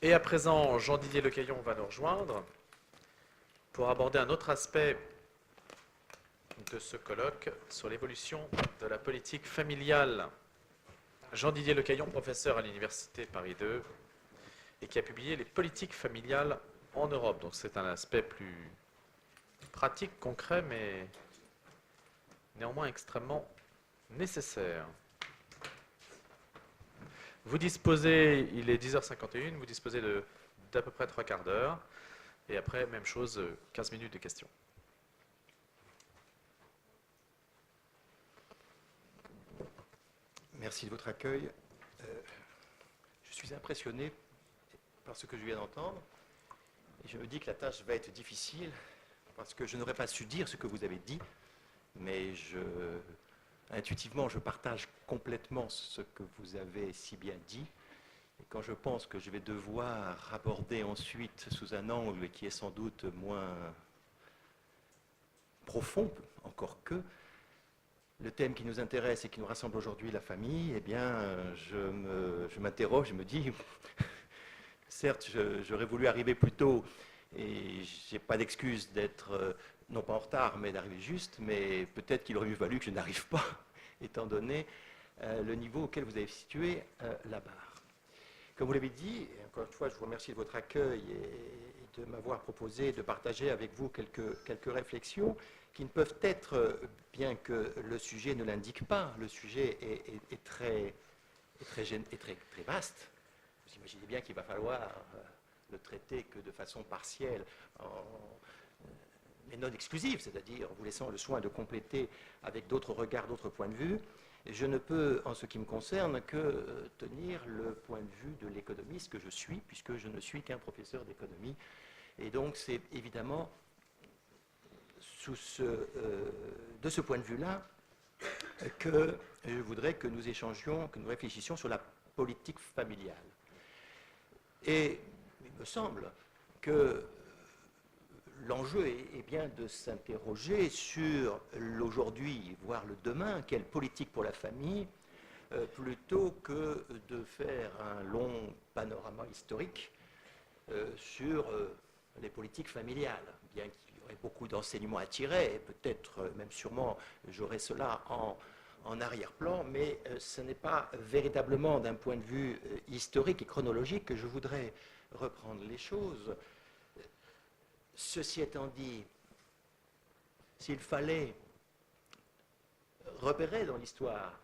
Et à présent, Jean-Didier Lecaillon va nous rejoindre pour aborder un autre aspect de ce colloque sur l'évolution de la politique familiale. Jean-Didier Lecaillon, professeur à l'Université Paris 2, et qui a publié Les politiques familiales en Europe. Donc c'est un aspect plus pratique, concret, mais néanmoins extrêmement nécessaire. Vous disposez, il est 10h51, vous disposez d'à peu près 3 quarts d'heure. Et après, même chose, 15 minutes de questions. Merci de votre accueil. Je suis impressionné par ce que je viens d'entendre. Et je me dis que la tâche va être difficile parce que je n'aurais pas su dire ce que vous avez dit, mais intuitivement, je partage complètement ce que vous avez si bien dit. Et quand je pense que je vais devoir aborder ensuite sous un angle qui est sans doute moins profond, encore que, le thème qui nous intéresse et qui nous rassemble aujourd'hui, la famille, eh bien, je m'interroge, je me dis, certes, j'aurais voulu arriver plus tôt et je n'ai pas d'excuse d'être, non pas en retard, mais d'arriver juste, mais peut-être qu'il aurait mieux valu que je n'arrive pas, étant donné le niveau auquel vous avez situé la barre. Comme vous l'avez dit, et encore une fois, je vous remercie de votre accueil et de m'avoir proposé de partager avec vous quelques réflexions qui ne peuvent être, bien que le sujet ne l'indique pas, le sujet est très vaste. Vous imaginez bien qu'il va falloir le traiter que de façon partielle, mais non exclusive, c'est-à-dire en vous laissant le soin de compléter avec d'autres regards, d'autres points de vue. Je ne peux, en ce qui me concerne, que tenir le point de vue de l'économiste que je suis, puisque je ne suis qu'un professeur d'économie. Et donc, c'est évidemment de ce point de vue-là que je voudrais que nous échangions, que nous réfléchissions sur la politique familiale. Et il me semble que l'enjeu est bien de s'interroger sur l'aujourd'hui, voire le demain, quelle politique pour la famille, plutôt que de faire un long panorama historique sur les politiques familiales, bien qu'il y aurait beaucoup d'enseignements à tirer, et peut-être même sûrement j'aurai cela en arrière-plan, mais ce n'est pas véritablement d'un point de vue historique et chronologique que je voudrais reprendre les choses. Ceci étant dit, s'il fallait repérer dans l'histoire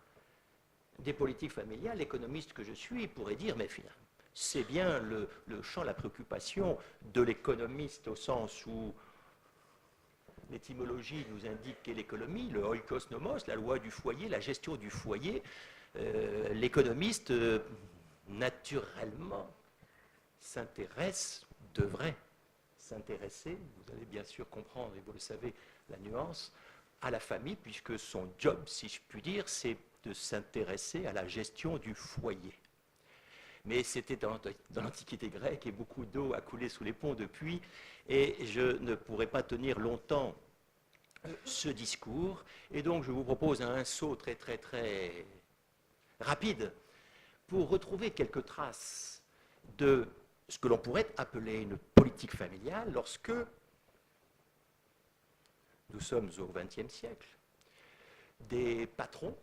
des politiques familiales, l'économiste que je suis pourrait dire, mais finalement, c'est bien le champ, la préoccupation de l'économiste au sens où l'étymologie nous indique qu'est l'économie, le oikos nomos, la loi du foyer, la gestion du foyer. L'économiste, naturellement, devrait s'intéresser, vous allez bien sûr comprendre, et vous le savez, la nuance, à la famille, puisque son job, si je puis dire, c'est de s'intéresser à la gestion du foyer. Mais c'était dans l'Antiquité grecque, et beaucoup d'eau a coulé sous les ponts depuis, et je ne pourrais pas tenir longtemps ce discours, et donc je vous propose un saut très rapide pour retrouver quelques traces de ce que l'on pourrait appeler une politique familiale lorsque nous sommes au XXe siècle. Des patrons,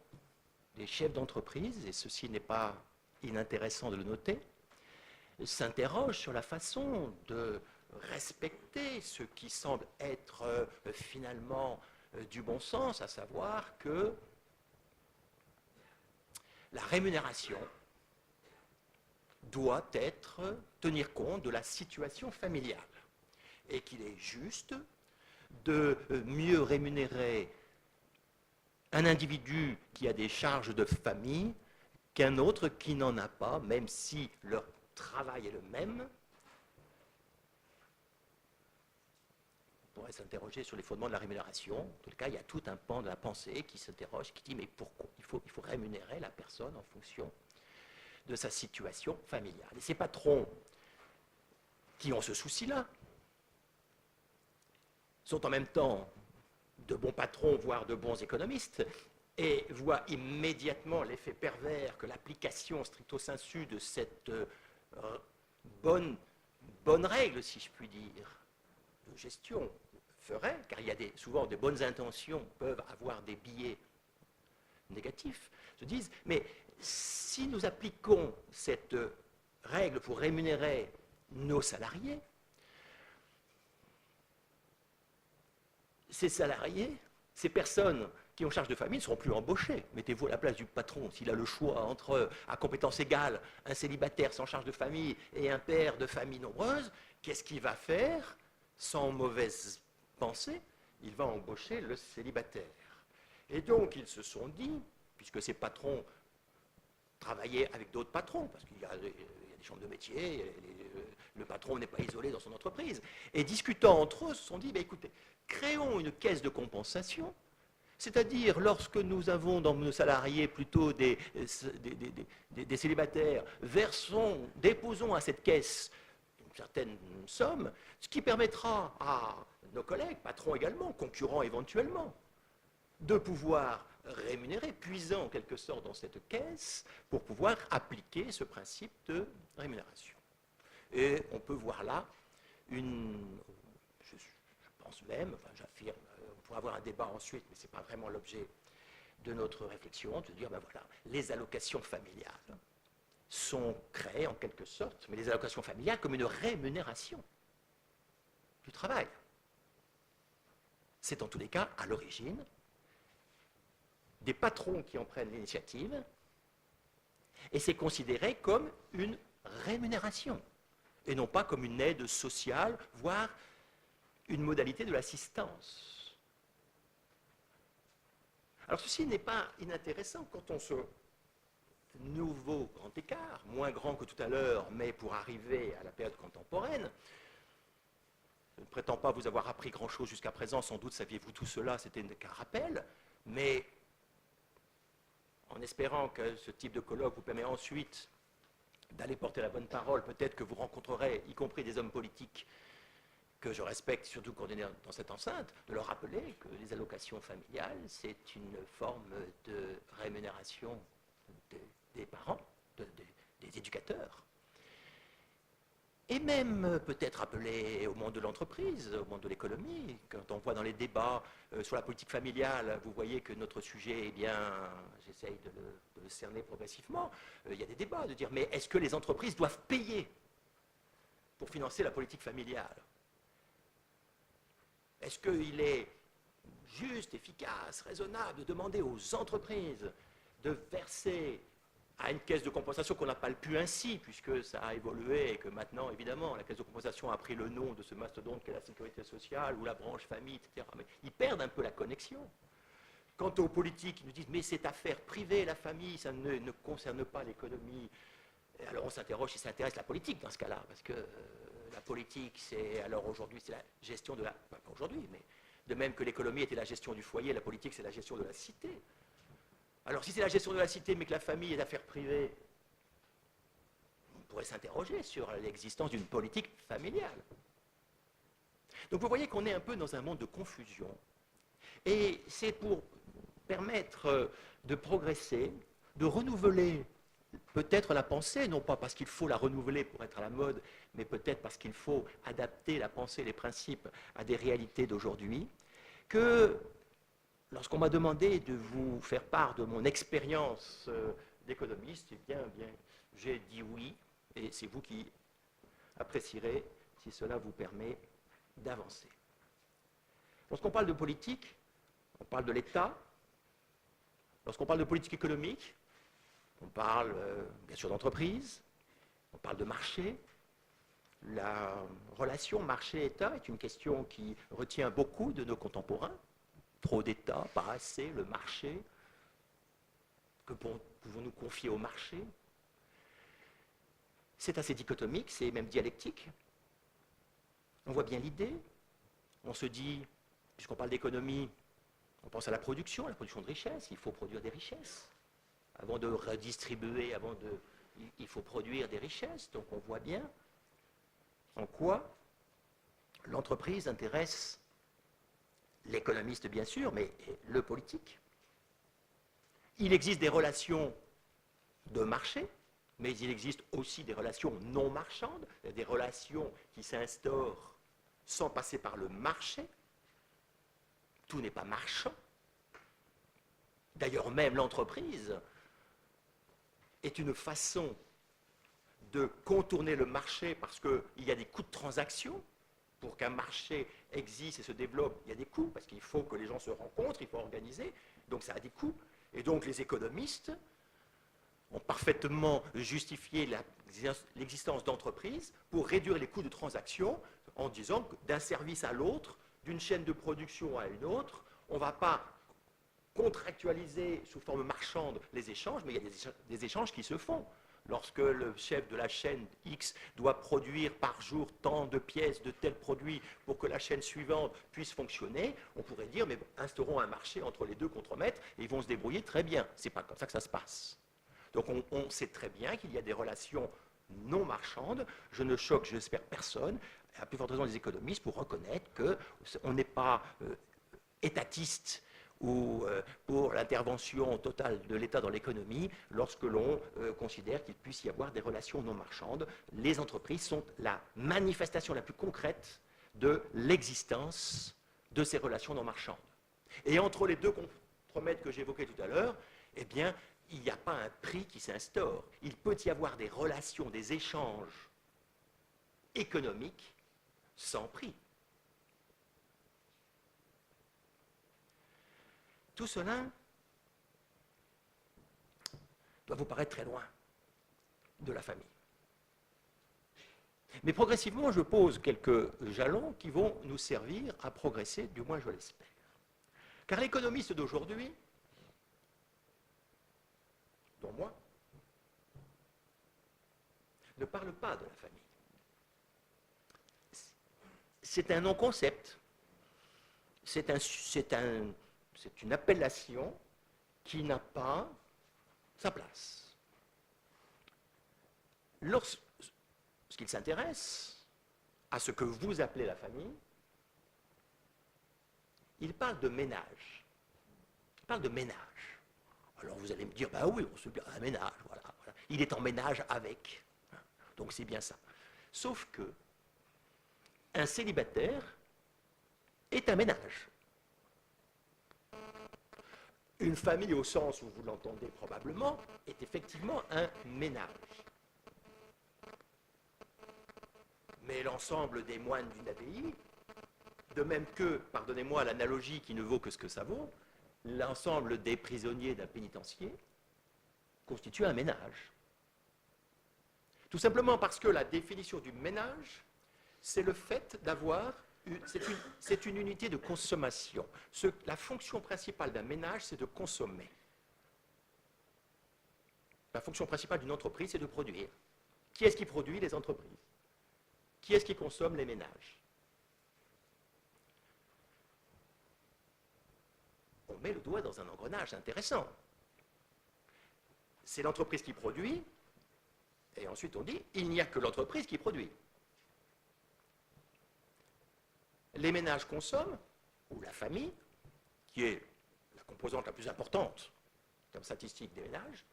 des chefs d'entreprise, et ceci n'est pas inintéressant de le noter, s'interrogent sur la façon de respecter ce qui semble être finalement du bon sens, à savoir que la rémunération doit tenir compte de la situation familiale et qu'il est juste de mieux rémunérer un individu qui a des charges de famille qu'un autre qui n'en a pas, même si leur travail est le même. On pourrait s'interroger sur les fondements de la rémunération. En tout cas, il y a tout un pan de la pensée qui s'interroge, qui dit mais pourquoi il faut rémunérer la personne en fonction de sa situation familiale. Et ces patrons qui ont ce souci-là sont en même temps de bons patrons, voire de bons économistes, et voient immédiatement l'effet pervers que l'application stricto sensu de cette bonne règle, si je puis dire, de gestion ferait, car il y a souvent des bonnes intentions peuvent avoir des biais négatifs, se disent, mais si nous appliquons cette règle pour rémunérer nos salariés, ces salariés, ces personnes qui ont charge de famille ne seront plus embauchées. Mettez-vous à la place du patron, s'il a le choix entre, à compétences égales, un célibataire sans charge de famille et un père de famille nombreuse, qu'est-ce qu'il va faire? Sans mauvaise pensée, il va embaucher le célibataire. Et donc, ils se sont dit, puisque ces patrons travaillaient avec d'autres patrons, parce qu'il y a des chambres de métier, le patron n'est pas isolé dans son entreprise, et discutant entre eux, se sont dit, écoutez, créons une caisse de compensation, c'est-à-dire lorsque nous avons dans nos salariés plutôt des célibataires, déposons à cette caisse une certaine somme, ce qui permettra à nos collègues, patrons également, concurrents éventuellement, de pouvoir rémunérer, puisant en quelque sorte dans cette caisse, pour pouvoir appliquer ce principe de rémunération. Et on peut voir là je pense même, enfin j'affirme, on pourra avoir un débat ensuite, mais ce n'est pas vraiment l'objet de notre réflexion, de dire, voilà, les allocations familiales sont créées en quelque sorte, mais les allocations familiales comme une rémunération du travail. C'est en tous les cas, à l'origine, des patrons qui en prennent l'initiative, et c'est considéré comme une rémunération, et non pas comme une aide sociale, voire une modalité de l'assistance. Alors ceci n'est pas inintéressant quand on se nouveau grand écart, moins grand que tout à l'heure, mais pour arriver à la période contemporaine. Je ne prétends pas vous avoir appris grand-chose jusqu'à présent, sans doute saviez-vous tout cela, c'était qu'un rappel, mais en espérant que ce type de colloque vous permet ensuite d'aller porter la bonne parole, peut-être que vous rencontrerez, y compris des hommes politiques que je respecte, surtout quand on est dans cette enceinte, de leur rappeler que les allocations familiales, c'est une forme de rémunération des parents, des éducateurs. Et même peut-être rappeler au monde de l'entreprise, au monde de l'économie, quand on voit dans les débats sur la politique familiale, vous voyez que notre sujet, eh bien, j'essaye de le cerner progressivement, il y a des débats de dire, mais est-ce que les entreprises doivent payer pour financer la politique familiale? Est-ce qu'il est juste, efficace, raisonnable de demander aux entreprises de verser à une caisse de compensation qu'on n'appelle plus ainsi, puisque ça a évolué et que maintenant, évidemment, la caisse de compensation a pris le nom de ce mastodonte qu'est la sécurité sociale ou la branche famille, etc. Mais ils perdent un peu la connexion. Quant aux politiques, ils nous disent, mais c'est affaire privée, la famille, ça ne concerne pas l'économie. Alors on s'interroge si ça intéresse la politique dans ce cas-là, parce que la politique, c'est alors aujourd'hui, c'est la gestion de la... Pas aujourd'hui, mais de même que l'économie était la gestion du foyer, la politique, c'est la gestion de la cité. Alors si c'est la gestion de la cité, mais que la famille est affaire privée, on pourrait s'interroger sur l'existence d'une politique familiale. Donc vous voyez qu'on est un peu dans un monde de confusion. Et c'est pour permettre de progresser, de renouveler peut-être la pensée, non pas parce qu'il faut la renouveler pour être à la mode, mais peut-être parce qu'il faut adapter la pensée, les principes à des réalités d'aujourd'hui, que lorsqu'on m'a demandé de vous faire part de mon expérience d'économiste, eh bien, j'ai dit oui, et c'est vous qui apprécierez si cela vous permet d'avancer. Lorsqu'on parle de politique, on parle de l'État. Lorsqu'on parle de politique économique, on parle bien sûr d'entreprise, on parle de marché. La relation marché-État est une question qui retient beaucoup de nos contemporains. Trop d'État, pas assez, le marché. Que pouvons-nous confier au marché? C'est assez dichotomique, c'est même dialectique. On voit bien l'idée. On se dit, puisqu'on parle d'économie, on pense à la production de richesses. Il faut produire des richesses. Avant de redistribuer, il faut produire des richesses. Donc on voit bien en quoi l'entreprise intéresse l'économiste, bien sûr, mais le politique. Il existe des relations de marché mais il existe aussi des relations non marchandes, des relations qui s'instaurent sans passer par le marché. Tout n'est pas marchand. D'ailleurs, même l'entreprise est une façon de contourner le marché parce qu'il y a des coûts de transaction. Pour qu'un marché existe et se développe, il y a des coûts, parce qu'il faut que les gens se rencontrent, il faut organiser, donc ça a des coûts. Et donc les économistes ont parfaitement justifié l'existence d'entreprises pour réduire les coûts de transaction en disant que d'un service à l'autre, d'une chaîne de production à une autre, on ne va pas contractualiser sous forme marchande les échanges, mais il y a des échanges qui se font. Lorsque le chef de la chaîne X doit produire par jour tant de pièces de tel produit pour que la chaîne suivante puisse fonctionner, on pourrait dire, mais instaurons un marché entre les deux contremaîtres et ils vont se débrouiller très bien. Ce n'est pas comme ça que ça se passe. Donc on sait très bien qu'il y a des relations non marchandes. Je ne choque, j'espère, personne, à plus forte raison les économistes, pour reconnaître qu'on n'est pas étatiste ou pour l'intervention totale de l'État dans l'économie lorsque l'on considère qu'il puisse y avoir des relations non marchandes. Les entreprises sont la manifestation la plus concrète de l'existence de ces relations non marchandes. Et entre les deux contremaîtres que j'évoquais tout à l'heure, eh bien, il n'y a pas un prix qui s'instaure. Il peut y avoir des relations, des échanges économiques sans prix. Tout cela doit vous paraître très loin de la famille. Mais progressivement, je pose quelques jalons qui vont nous servir à progresser, du moins je l'espère. Car l'économiste d'aujourd'hui, dont moi, ne parle pas de la famille. C'est un non-concept. C'est une appellation qui n'a pas sa place. Lorsqu'il s'intéresse à ce que vous appelez la famille, il parle de ménage. Il parle de ménage. Alors vous allez me dire, bah oui, on se dit un ménage, voilà. Il est en ménage avec. Donc c'est bien ça. Sauf que un célibataire est un ménage. Une famille, au sens où vous l'entendez probablement, est effectivement un ménage. Mais l'ensemble des moines d'une abbaye, de même que, pardonnez-moi l'analogie qui ne vaut que ce que ça vaut, l'ensemble des prisonniers d'un pénitencier constitue un ménage. Tout simplement parce que la définition du ménage, c'est le fait d'avoir... C'est une unité de consommation. La fonction principale d'un ménage, c'est de consommer. La fonction principale d'une entreprise, c'est de produire. Qui est-ce qui produit? Les entreprises. Qui est-ce qui consomme? Les ménages. On met le doigt dans un engrenage intéressant. C'est l'entreprise qui produit, et ensuite on dit, il n'y a que l'entreprise qui produit. Les ménages consomment, ou la famille, qui est la composante la plus importante comme statistique des ménages,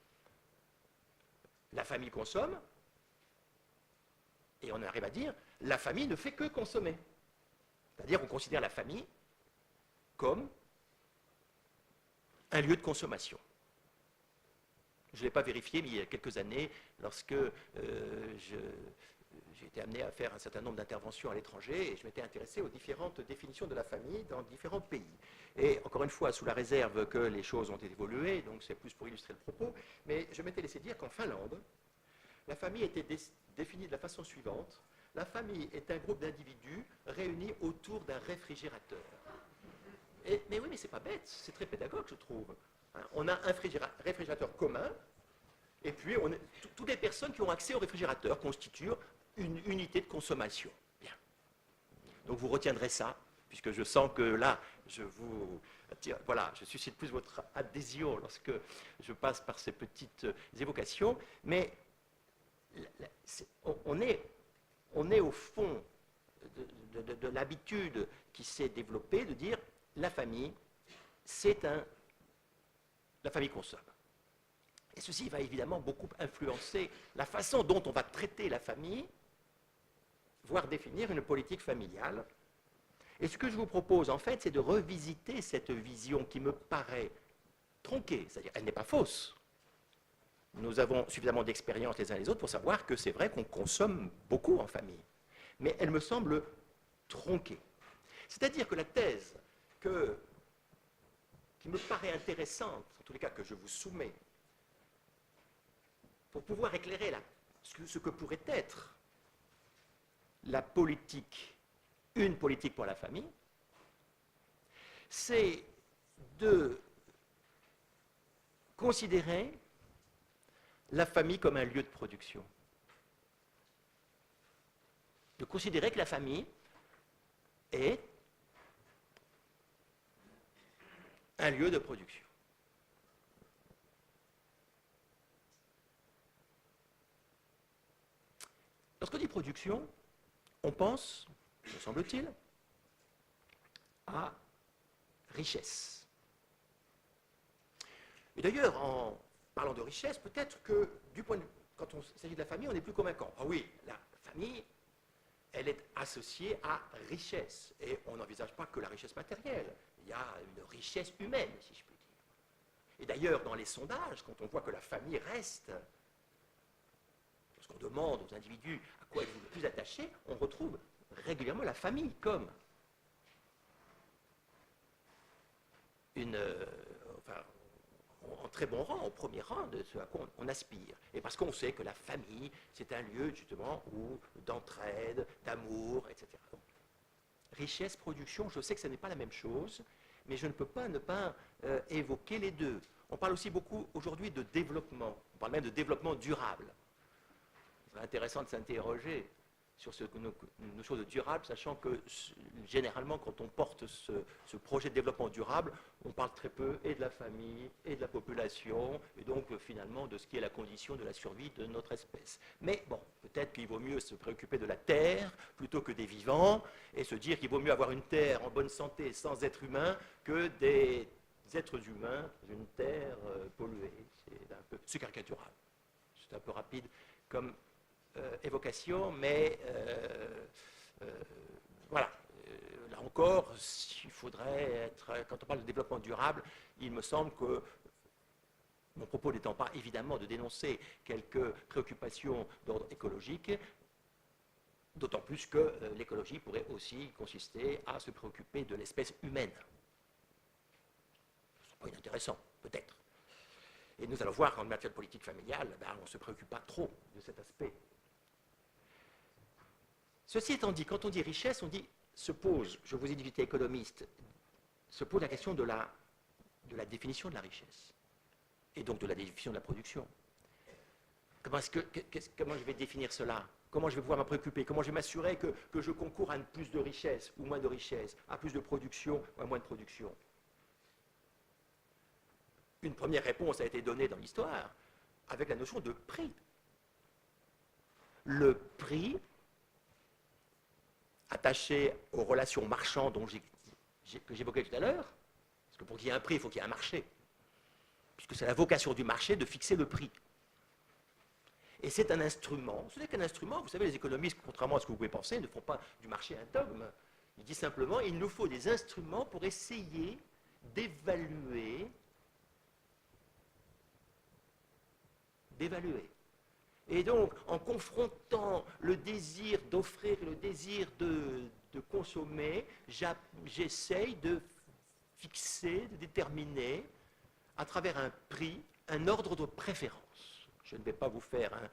la famille consomme, et on arrive à dire, la famille ne fait que consommer. C'est-à-dire qu'on considère la famille comme un lieu de consommation. Je ne l'ai pas vérifié, mais il y a quelques années, lorsque j'ai été amené à faire un certain nombre d'interventions à l'étranger et je m'étais intéressé aux différentes définitions de la famille dans différents pays. Et encore une fois, sous la réserve que les choses ont évolué, donc c'est plus pour illustrer le propos, mais je m'étais laissé dire qu'en Finlande, la famille était définie de la façon suivante. La famille est un groupe d'individus réunis autour d'un réfrigérateur. Mais oui, mais c'est pas bête, c'est très pédagogue, je trouve. On a un réfrigérateur commun, et puis toutes les personnes qui ont accès au réfrigérateur constituent une unité de consommation. Bien. Donc vous retiendrez ça, puisque je sens que là, je suscite plus votre adhésion lorsque je passe par ces petites évocations, mais on est au fond de l'habitude qui s'est développée de dire la famille, la famille consomme. Et ceci va évidemment beaucoup influencer la façon dont on va traiter la famille, voire définir une politique familiale. Et ce que je vous propose, en fait, c'est de revisiter cette vision qui me paraît tronquée, c'est-à-dire elle n'est pas fausse. Nous avons suffisamment d'expérience les uns les autres pour savoir que c'est vrai qu'on consomme beaucoup en famille. Mais elle me semble tronquée. C'est-à-dire que la thèse qui me paraît intéressante, en tous les cas que je vous soumets, pour pouvoir éclairer ce que pourrait être la politique, une politique pour la famille, c'est de considérer la famille comme un lieu de production. De considérer que la famille est un lieu de production. Lorsqu'on dit production, on pense, me semble-t-il, à richesse. Et d'ailleurs, en parlant de richesse, peut-être que quand il s'agit de la famille, on est plus convaincant. Ah oui, la famille, elle est associée à richesse. Et on n'envisage pas que la richesse matérielle. Il y a une richesse humaine, si je puis dire. Et d'ailleurs, dans les sondages, quand on voit que la famille reste, lorsqu'on demande aux individus à quoi êtes-vous le plus attaché, on retrouve régulièrement la famille comme en très bon rang, au premier rang de ce à quoi on aspire. Et parce qu'on sait que la famille, c'est un lieu justement d'entraide, d'amour, etc. Donc, richesse, production, je sais que ce n'est pas la même chose, mais je ne peux pas ne pas évoquer les deux. On parle aussi beaucoup aujourd'hui de développement, on parle même de développement durable. C'est intéressant de s'interroger sur ce notion de durable, sachant que généralement, quand on porte ce projet de développement durable, on parle très peu et de la famille et de la population, et donc finalement de ce qui est la condition de la survie de notre espèce. Mais bon, peut-être qu'il vaut mieux se préoccuper de la terre plutôt que des vivants, et se dire qu'il vaut mieux avoir une terre en bonne santé sans êtres humains que des êtres humains dans une terre polluée. C'est caricatural. C'est un peu rapide comme évocation, mais voilà. Là encore, il faudrait être, quand on parle de développement durable, il me semble que mon propos n'étant pas évidemment de dénoncer quelques préoccupations d'ordre écologique, d'autant plus que l'écologie pourrait aussi consister à se préoccuper de l'espèce humaine. Ce n'est pas inintéressant, peut-être. Et nous allons voir qu'en matière de politique familiale, on ne se préoccupe pas trop de cet aspect. Ceci étant dit, quand on dit richesse, se pose, je vous ai dit j'étais économiste, se pose la question de la définition de la richesse, et donc de la définition de la production. Comment je vais définir cela? Comment je vais pouvoir m'en préoccuper? Comment je vais m'assurer que je concours à plus de richesse ou moins de richesse, à plus de production ou à moins de production? Une première réponse a été donnée dans l'histoire avec la notion de prix. Le prix attaché aux relations marchandes que j'évoquais tout à l'heure, parce que pour qu'il y ait un prix, il faut qu'il y ait un marché, puisque c'est la vocation du marché de fixer le prix. Et c'est un instrument, ce n'est qu'un instrument, vous savez, les économistes, contrairement à ce que vous pouvez penser, ne font pas du marché un dogme. Ils disent simplement, il nous faut des instruments pour essayer d'évaluer. Et donc, en confrontant le désir d'offrir et le désir de consommer, j'essaye de fixer, de déterminer, à travers un prix, un ordre de préférence. Je ne vais pas vous faire un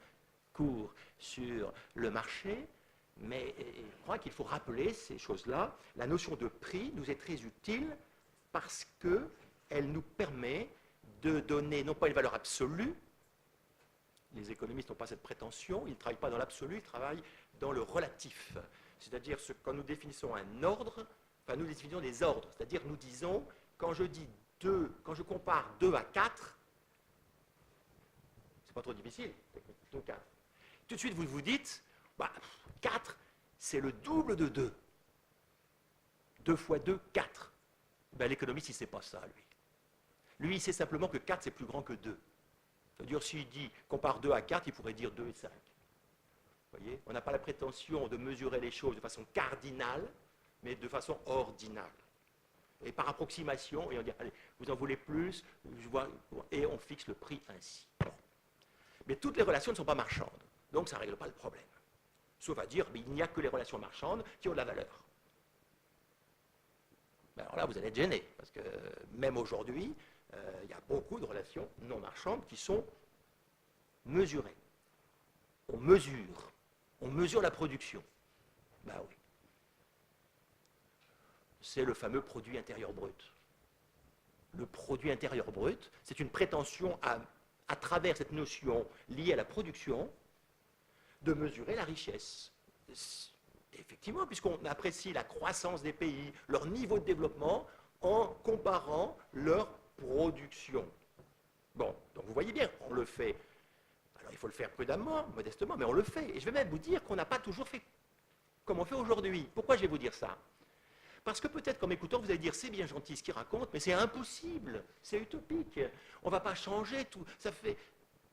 cours sur le marché, mais je crois qu'il faut rappeler ces choses-là. La notion de prix nous est très utile parce qu'elle nous permet de donner, non pas une valeur absolue. Les économistes n'ont pas cette prétention, ils ne travaillent pas dans l'absolu, ils travaillent dans le relatif. C'est-à-dire, quand nous définissons un ordre, nous définissons des ordres. C'est-à-dire, nous disons, quand je dis 2, quand je compare 2 à 4, c'est pas trop difficile, 2, 4. Tout de suite, vous vous dites, 4, c'est le double de 2. 2 fois 2, 4. L'économiste, il ne sait pas ça, lui. Lui, il sait simplement que 4, c'est plus grand que 2. C'est-à-dire, s'il dit, compare 2 à 4, il pourrait dire 2 et 5. Vous voyez, on n'a pas la prétention de mesurer les choses de façon cardinale, mais de façon ordinale. Et par approximation, et on dit, allez, vous en voulez plus, et on fixe le prix ainsi. Bon. Mais toutes les relations ne sont pas marchandes, donc ça ne règle pas le problème. Sauf à dire, mais il n'y a que les relations marchandes qui ont de la valeur. Ben alors là, vous allez être gêné, parce que même aujourd'hui, il y a beaucoup de relations non marchandes qui sont mesurées. On mesure la production. Ben oui. C'est le fameux produit intérieur brut. Le produit intérieur brut, c'est une prétention à travers cette notion liée à la production, de mesurer la richesse. Effectivement, puisqu'on apprécie la croissance des pays, leur niveau de développement, en comparant leur production. Bon, donc vous voyez bien, on le fait. Alors il faut le faire prudemment, modestement, mais on le fait. Et je vais même vous dire qu'on n'a pas toujours fait comme on fait aujourd'hui. Pourquoi je vais vous dire ça? Parce que peut-être qu'en m'écoutant, vous allez dire, c'est bien gentil ce qu'il raconte, mais c'est impossible, c'est utopique. On ne va pas changer tout. Ça fait...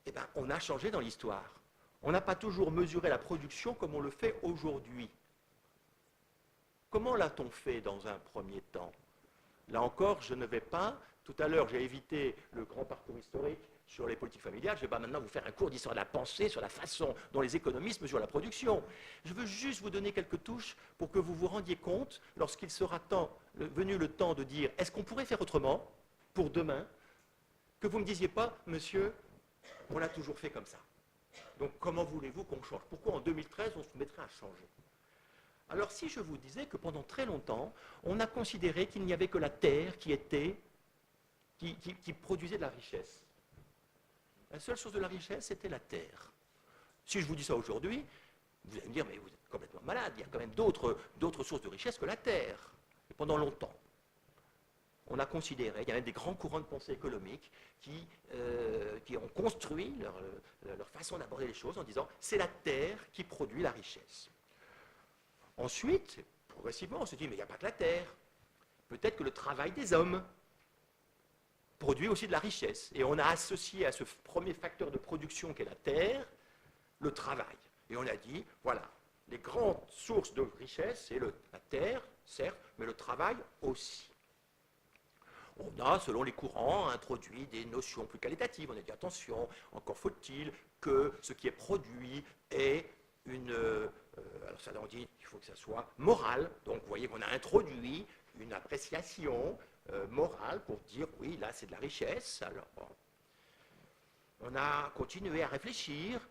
Eh bien, on a changé dans l'histoire. On n'a pas toujours mesuré la production comme on le fait aujourd'hui. Comment l'a-t-on fait dans un premier temps? Là encore, je ne vais pas... Tout à l'heure, j'ai évité le grand parcours historique sur les politiques familiales. Je ne vais pas maintenant vous faire un cours d'histoire de la pensée sur la façon dont les économistes mesurent la production. Je veux juste vous donner quelques touches pour que vous vous rendiez compte, lorsqu'il sera venu le temps de dire « est-ce qu'on pourrait faire autrement pour demain ?» que vous ne me disiez pas « monsieur, on l'a toujours fait comme ça. Donc comment voulez-vous qu'on change? Pourquoi en 2013 on se mettrait à changer ?» Alors si je vous disais que pendant très longtemps, on a considéré qu'il n'y avait que la terre qui produisait de la richesse. La seule source de la richesse, c'était la terre. Si je vous dis ça aujourd'hui, vous allez me dire, mais vous êtes complètement malade, il y a quand même d'autres sources de richesse que la terre. Et pendant longtemps, on a considéré, il y a même des grands courants de pensée économique qui ont construit leur façon d'aborder les choses en disant, c'est la terre qui produit la richesse. Ensuite, progressivement, on se dit, mais il n'y a pas que la terre. Peut-être que le travail des hommes produit aussi de la richesse. Et on a associé à ce premier facteur de production qu'est la terre, le travail. Et on a dit, voilà, les grandes sources de richesse, c'est la terre, certes, mais le travail aussi. On a, selon les courants, introduit des notions plus qualitatives. On a dit, attention, encore faut-il que ce qui est produit ait alors ça on dit qu'il faut que ça soit moral. Donc vous voyez qu'on a introduit une appréciation morale pour dire oui, là c'est de la richesse. Alors bon. On a continué à réfléchir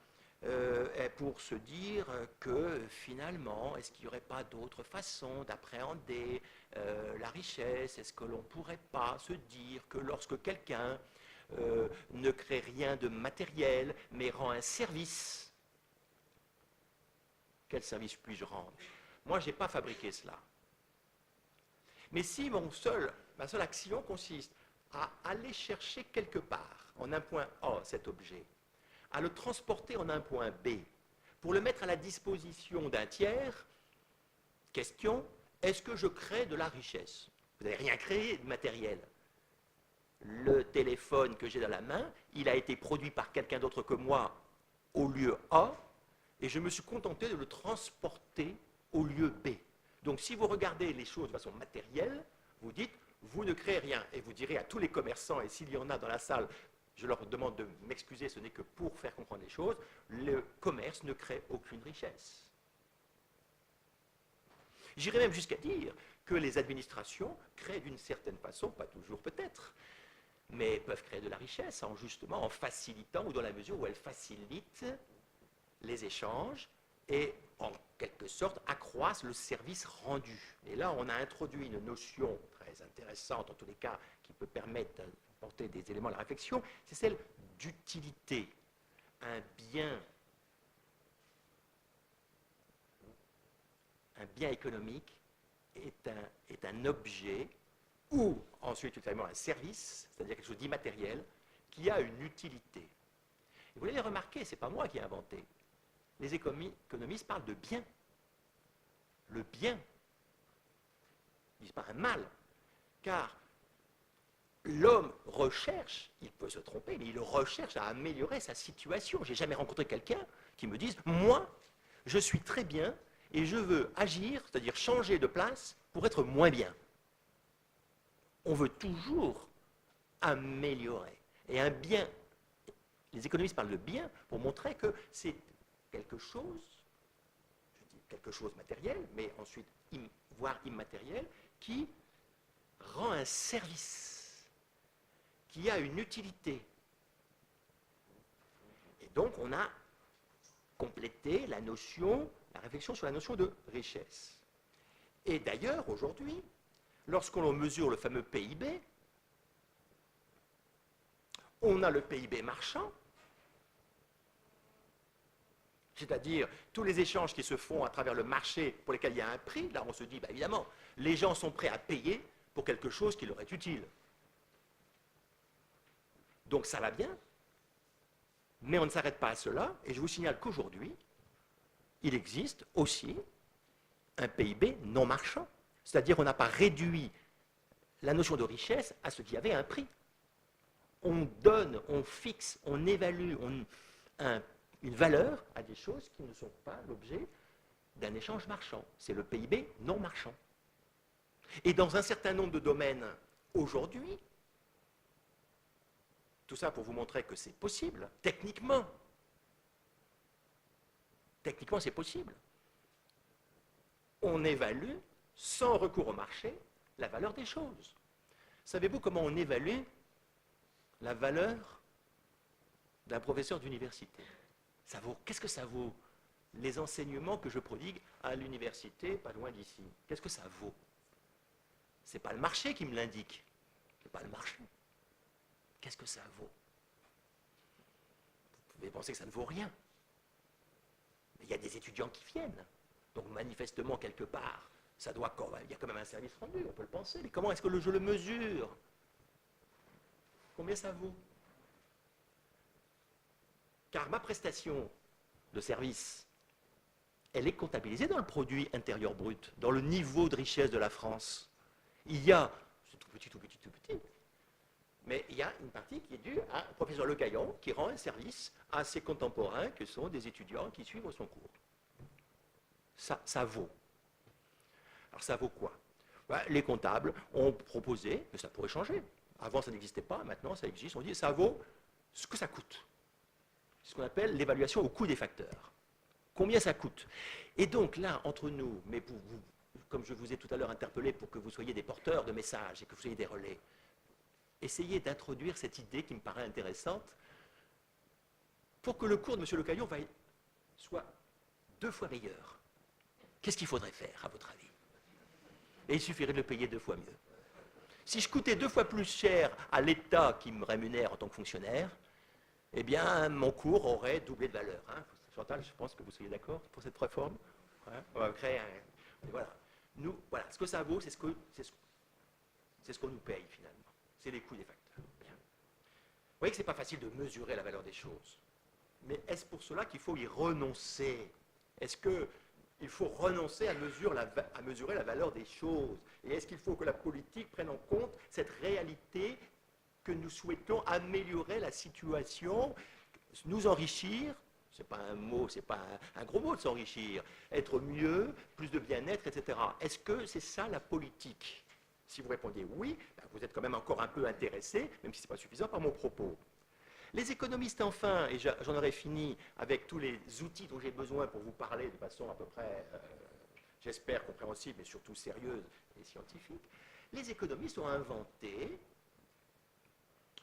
pour se dire que finalement, est-ce qu'il n'y aurait pas d'autre façon d'appréhender la richesse? Est-ce que l'on ne pourrait pas se dire que lorsque quelqu'un ne crée rien de matériel mais rend un service, quel service puis-je rendre? Moi, je n'ai pas fabriqué cela. Mais si ma seule action consiste à aller chercher quelque part, en un point A, cet objet, à le transporter en un point B, pour le mettre à la disposition d'un tiers, question, est-ce que je crée de la richesse? Vous n'avez rien créé de matériel. Le téléphone que j'ai dans la main, il a été produit par quelqu'un d'autre que moi au lieu A, et je me suis contenté de le transporter au lieu B. Donc si vous regardez les choses de façon matérielle, vous dites, vous ne créez rien. Et vous direz à tous les commerçants, et s'il y en a dans la salle, je leur demande de m'excuser, ce n'est que pour faire comprendre les choses, le commerce ne crée aucune richesse. J'irais même jusqu'à dire que les administrations créent d'une certaine façon, pas toujours peut-être, mais peuvent créer de la richesse justement en facilitant ou dans la mesure où elles facilitent les échanges et en quelque sorte accroissent le service rendu. Et là, on a introduit une notion très intéressante, en tous les cas, qui peut permettre d'apporter des éléments à la réflexion, c'est celle d'utilité. Un bien économique est un objet ou ensuite ultérieurement un service, c'est-à-dire quelque chose d'immatériel, qui a une utilité. Et vous l'avez remarqué, ce n'est pas moi qui ai inventé. Les économistes parlent de bien. Le bien. Ils disent pas un mal. Car l'homme recherche, il peut se tromper, mais il recherche à améliorer sa situation. J'ai jamais rencontré quelqu'un qui me dise, moi, je suis très bien et je veux agir, c'est-à-dire changer de place pour être moins bien. On veut toujours améliorer. Et un bien, les économistes parlent de bien pour montrer que c'est quelque chose, je dis quelque chose matériel, mais ensuite voire immatériel, qui rend un service, qui a une utilité. Et donc on a complété la réflexion sur la notion de richesse. Et d'ailleurs, aujourd'hui, lorsqu'on mesure le fameux PIB, on a le PIB marchand, c'est-à-dire tous les échanges qui se font à travers le marché pour lesquels il y a un prix. Là, on se dit, bah, évidemment, les gens sont prêts à payer pour quelque chose qui leur est utile. Donc ça va bien, mais on ne s'arrête pas à cela, et je vous signale qu'aujourd'hui, il existe aussi un PIB non marchand. C'est-à-dire qu'on n'a pas réduit la notion de richesse à ce qui avait un prix. On donne, on fixe, on évalue une valeur à des choses qui ne sont pas l'objet d'un échange marchand. C'est le PIB non marchand. Et dans un certain nombre de domaines aujourd'hui, tout ça pour vous montrer que c'est possible, techniquement. Techniquement, c'est possible. On évalue, sans recours au marché, la valeur des choses. Savez-vous comment on évalue la valeur d'un professeur d'université? Ça vaut, qu'est-ce que ça vaut? Les enseignements que je prodigue à l'université, pas loin d'ici. Qu'est-ce que ça vaut? Ce n'est pas le marché qui me l'indique. Ce n'est pas le marché. Qu'est-ce que ça vaut? Vous pouvez penser que ça ne vaut rien. Mais il y a des étudiants qui viennent. Donc manifestement, quelque part, ça doit quand même, il y a quand même un service rendu, on peut le penser. Mais comment est-ce que je le mesure? Combien ça vaut? Car ma prestation de service, elle est comptabilisée dans le produit intérieur brut, dans le niveau de richesse de la France. Il y a, c'est tout petit, tout petit, tout petit, mais il y a une partie qui est due à professeur Le Caillon, qui rend un service à ses contemporains, que sont des étudiants qui suivent son cours. Ça vaut. Alors ça vaut quoi? Ben, les comptables ont proposé que ça pourrait changer. Avant, ça n'existait pas, maintenant, ça existe. On dit ça vaut ce que ça coûte. C'est ce qu'on appelle l'évaluation au coût des facteurs. Combien ça coûte? Et donc là, entre nous, mais pour vous, comme je vous ai tout à l'heure interpellé pour que vous soyez des porteurs de messages et que vous soyez des relais, essayez d'introduire cette idée qui me paraît intéressante pour que le cours de M. Le Caillon soit 2 fois meilleur. Qu'est-ce qu'il faudrait faire, à votre avis? Et il suffirait de le payer 2 fois mieux. Si je coûtais 2 fois plus cher à l'État qui me rémunère en tant que fonctionnaire, eh bien, mon cours aurait doublé de valeur. Hein. Chantal, je pense que vous soyez d'accord pour cette réforme. Hein, on va créer un... Et voilà. Nous, voilà, ce que ça vaut, c'est ce qu'on nous paye finalement. C'est les coûts des facteurs. Bien. Vous voyez que ce n'est pas facile de mesurer la valeur des choses. Mais est-ce pour cela qu'il faut y renoncer? Est-ce qu'il faut renoncer à mesurer la valeur des choses? Et est-ce qu'il faut que la politique prenne en compte cette réalité que nous souhaitons améliorer la situation, nous enrichir? Ce n'est pas un mot, ce n'est pas un gros mot de s'enrichir. Être mieux, plus de bien-être, etc. Est-ce que c'est ça la politique? Si vous répondiez oui, ben vous êtes quand même encore un peu intéressé, même si ce n'est pas suffisant, par mon propos. Les économistes, enfin, et j'en aurais fini avec tous les outils dont j'ai besoin pour vous parler de façon à peu près, j'espère, compréhensible, mais surtout sérieuse et scientifique, les économistes ont inventé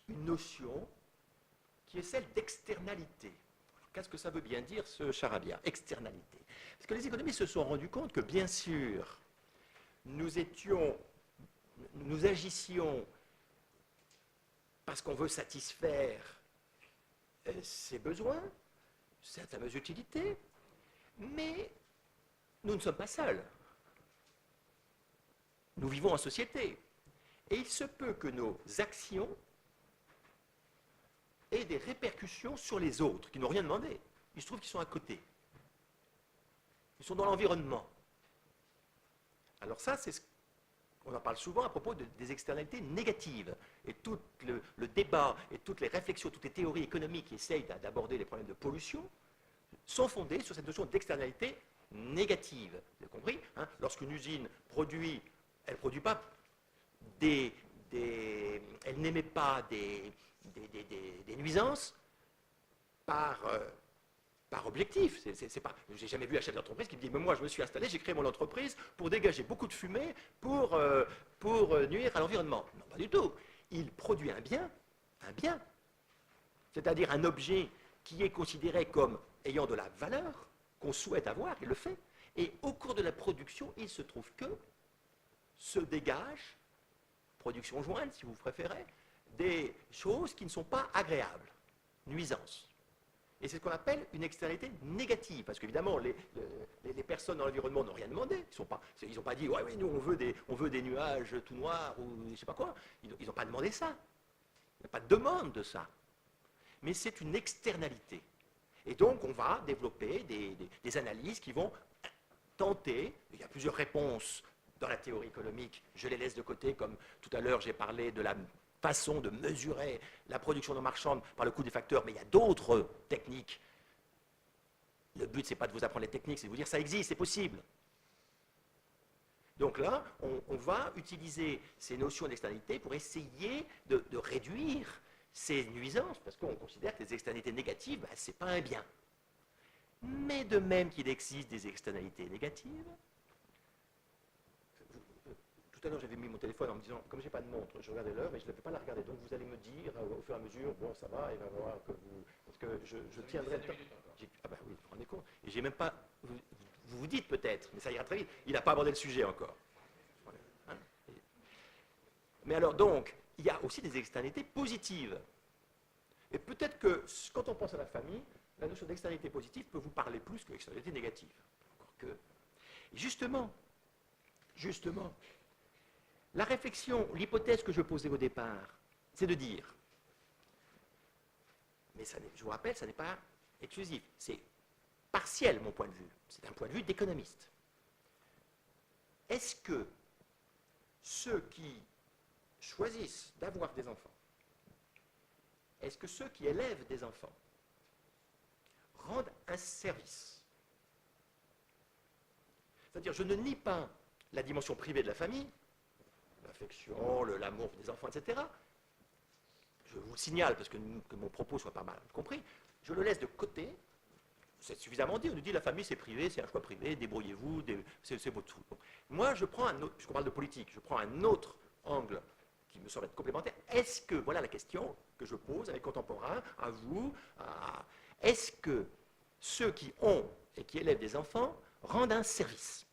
une notion qui est celle d'externalité. Qu'est-ce que ça veut bien dire, ce charabia? Externalité. Parce que les économistes se sont rendus compte que, bien sûr, nous agissions parce qu'on veut satisfaire ses besoins, ses fameuses utilités, mais nous ne sommes pas seuls. Nous vivons en société. Et il se peut que nos actions aient des répercussions sur les autres, qui n'ont rien demandé. Il se trouve qu'ils sont à côté. Ils sont dans l'environnement. Alors ça, c'est on en parle souvent à propos des externalités négatives. Et tout le débat et toutes les réflexions, toutes les théories économiques qui essayent d'aborder les problèmes de pollution sont fondées sur cette notion d'externalité négative. Vous avez compris, hein? Lorsqu'une usine produit, elle ne produit pas elle n'émet pas des nuisances par objectif. J'ai jamais vu un chef d'entreprise qui me dit mais moi je me suis installé, j'ai créé mon entreprise pour dégager beaucoup de fumée pour nuire à l'environnement. Non, pas du tout. Il produit un bien, c'est-à-dire un objet qui est considéré comme ayant de la valeur, qu'on souhaite avoir, il le fait. Et au cours de la production, il se trouve que se dégagent, production jointe si vous préférez, des choses qui ne sont pas agréables, nuisances. Et c'est ce qu'on appelle une externalité négative, parce qu'évidemment, les personnes dans l'environnement n'ont rien demandé. Ils n'ont pas dit, ouais, oui, nous, on veut des nuages tout noirs, ou je ne sais pas quoi. Ils n'ont pas demandé ça. Il n'y a pas de demande de ça. Mais c'est une externalité. Et donc, on va développer des analyses qui vont tenter, il y a plusieurs réponses dans la théorie économique, je les laisse de côté, comme tout à l'heure, j'ai parlé de la façon de mesurer la production non marchande par le coût des facteurs, mais il y a d'autres techniques. Le but, ce n'est pas de vous apprendre les techniques, c'est de vous dire ça existe, c'est possible. Donc là, on va utiliser ces notions d'externalité pour essayer de réduire ces nuisances, parce qu'on considère que les externalités négatives, ben, ce n'est pas un bien. Mais de même qu'il existe des externalités négatives, tout à l'heure, j'avais mis mon téléphone en me disant, comme je n'ai pas de montre, je regardais l'heure, mais je ne vais pas la regarder. Donc vous allez me dire au fur et à mesure, bon, ça va, il va voir que vous. Parce que je tiendrai le temps. Ah ben oui, vous vous rendez compte. Et j'ai même pas. Vous vous dites peut-être, mais ça ira très vite, il n'a pas abordé le sujet encore. Hein? Mais alors donc, il y a aussi des externalités positives. Et peut-être que quand on pense à la famille, la notion d'externalité positive peut vous parler plus que l'externalité négative. Encore que. Et justement, la réflexion, l'hypothèse que je posais au départ, c'est de dire, mais ça, je vous rappelle, ça n'est pas exclusif, c'est partiel mon point de vue, c'est un point de vue d'économiste. Est-ce que ceux qui choisissent d'avoir des enfants, est-ce que ceux qui élèvent des enfants rendent un service? C'est-à-dire, je ne nie pas la dimension privée de la famille, l'affection, l'amour des enfants, etc. Je vous le signale, parce que mon propos soit pas mal compris, je le laisse de côté, c'est suffisamment dit, on nous dit la famille c'est privé, c'est un choix privé, débrouillez-vous, c'est votre truc. Bon. Moi je prends un autre, puisqu'on parle de politique, je prends un autre angle qui me semble être complémentaire. Est-ce que, voilà la question que je pose à mes contemporains, à vous, est-ce que ceux qui ont et qui élèvent des enfants rendent un service?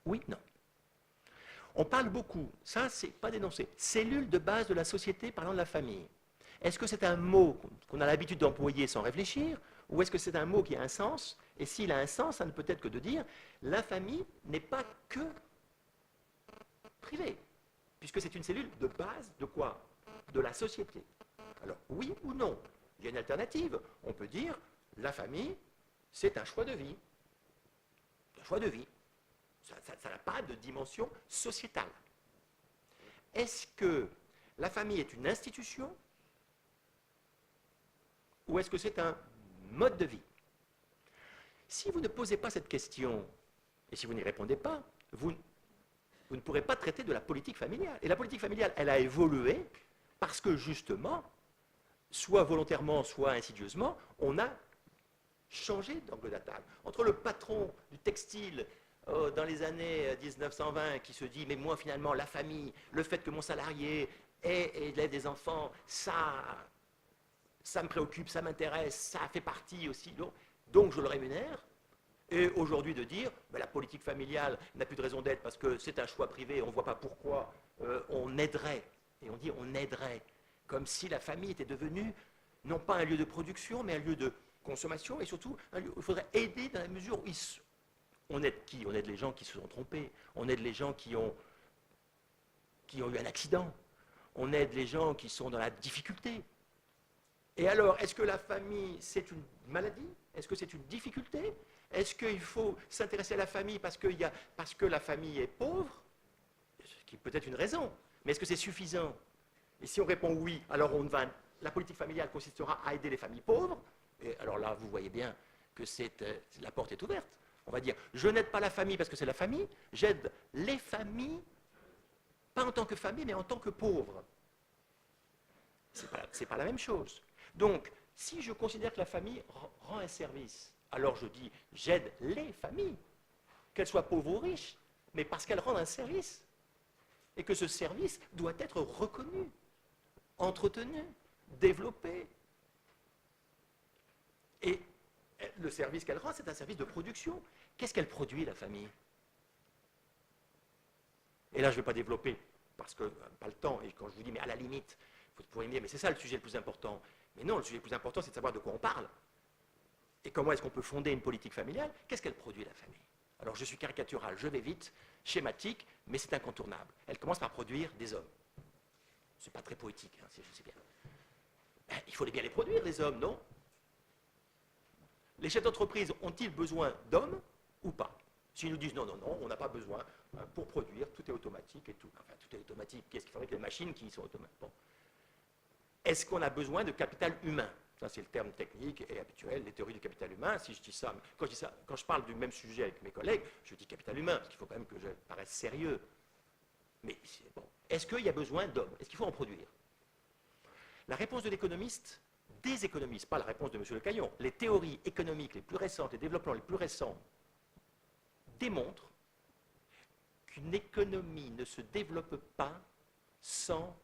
Oui, non. On parle beaucoup, ça c'est pas dénoncé, cellule de base de la société parlant de la famille. Est-ce que c'est un mot qu'on a l'habitude d'employer sans réfléchir, ou est-ce que c'est un mot qui a un sens? Et s'il a un sens, ça ne peut être que de dire la famille n'est pas que privée, puisque c'est une cellule de base de quoi? De la société. Alors oui ou non? Il y a une alternative. On peut dire la famille, c'est un choix de vie. Un choix de vie. Ça n'a pas de dimension sociétale. Est-ce que la famille est une institution ou est-ce que c'est un mode de vie? Si vous ne posez pas cette question, et si vous n'y répondez pas, vous ne pourrez pas traiter de la politique familiale. Et la politique familiale, elle a évolué parce que justement, soit volontairement, soit insidieusement, on a changé d'angle d'attaque. Entre le patron du textile dans les années 1920 qui se dit, mais moi finalement, la famille, le fait que mon salarié élève des enfants, ça me préoccupe, ça m'intéresse, ça fait partie aussi, donc je le rémunère. Et aujourd'hui de dire, ben, la politique familiale n'a plus de raison d'être parce que c'est un choix privé, on ne voit pas pourquoi on aiderait, et on dit on aiderait, comme si la famille était devenue non pas un lieu de production, mais un lieu de consommation, et surtout, il faudrait aider dans la mesure où on aide qui? On aide les gens qui se sont trompés, on aide les gens qui ont eu un accident, on aide les gens qui sont dans la difficulté. Et alors, est-ce que la famille, c'est une maladie? Est-ce que c'est une difficulté? Est-ce qu'il faut s'intéresser à la famille parce que la famille est pauvre? qui peut être une raison. Mais est-ce que c'est suffisant? Et si on répond oui, alors la politique familiale consistera à aider les familles pauvres. Et alors là, vous voyez bien que la porte est ouverte. On va dire, je n'aide pas la famille parce que c'est la famille, j'aide les familles, pas en tant que famille, mais en tant que pauvres. C'est pas la même chose. Donc, si je considère que la famille rend un service, alors je dis, j'aide les familles, qu'elles soient pauvres ou riches, mais parce qu'elles rendent un service. Et que ce service doit être reconnu, entretenu, développé. Et le service qu'elle rend, c'est un service de production. Qu'est-ce qu'elle produit, la famille? Et là, je ne vais pas développer, parce que pas le temps. Et quand je vous dis, mais à la limite, vous pourriez me dire, mais c'est ça le sujet le plus important. Mais non, le sujet le plus important, c'est de savoir de quoi on parle. Et comment est-ce qu'on peut fonder une politique familiale? Qu'est-ce qu'elle produit, la famille? Alors, je suis caricatural, je vais vite, schématique, mais c'est incontournable. Elle commence par produire des hommes. C'est pas très poétique, hein, je sais bien. Il faut bien les produire, les hommes, non? Les chefs d'entreprise ont-ils besoin d'hommes ou pas? S'ils nous disent non, non, non, on n'a pas besoin, pour produire, tout est automatique et tout. Enfin, tout est automatique, qu'est-ce qu'il faudrait que les machines qui sont automatiques? Bon. Est-ce qu'on a besoin de capital humain? Ça, c'est le terme technique et habituel, les théories du capital humain. Si je dis ça, quand je parle du même sujet avec mes collègues, je dis capital humain, parce qu'il faut quand même que je paraisse sérieux. Mais bon, est-ce qu'il y a besoin d'hommes? Est-ce qu'il faut en produire? La réponse de l'économiste, des économistes, pas la réponse de M. Le Caillon, les théories économiques les plus récentes, les développements les plus récents, démontrent qu'une économie ne se développe pas sans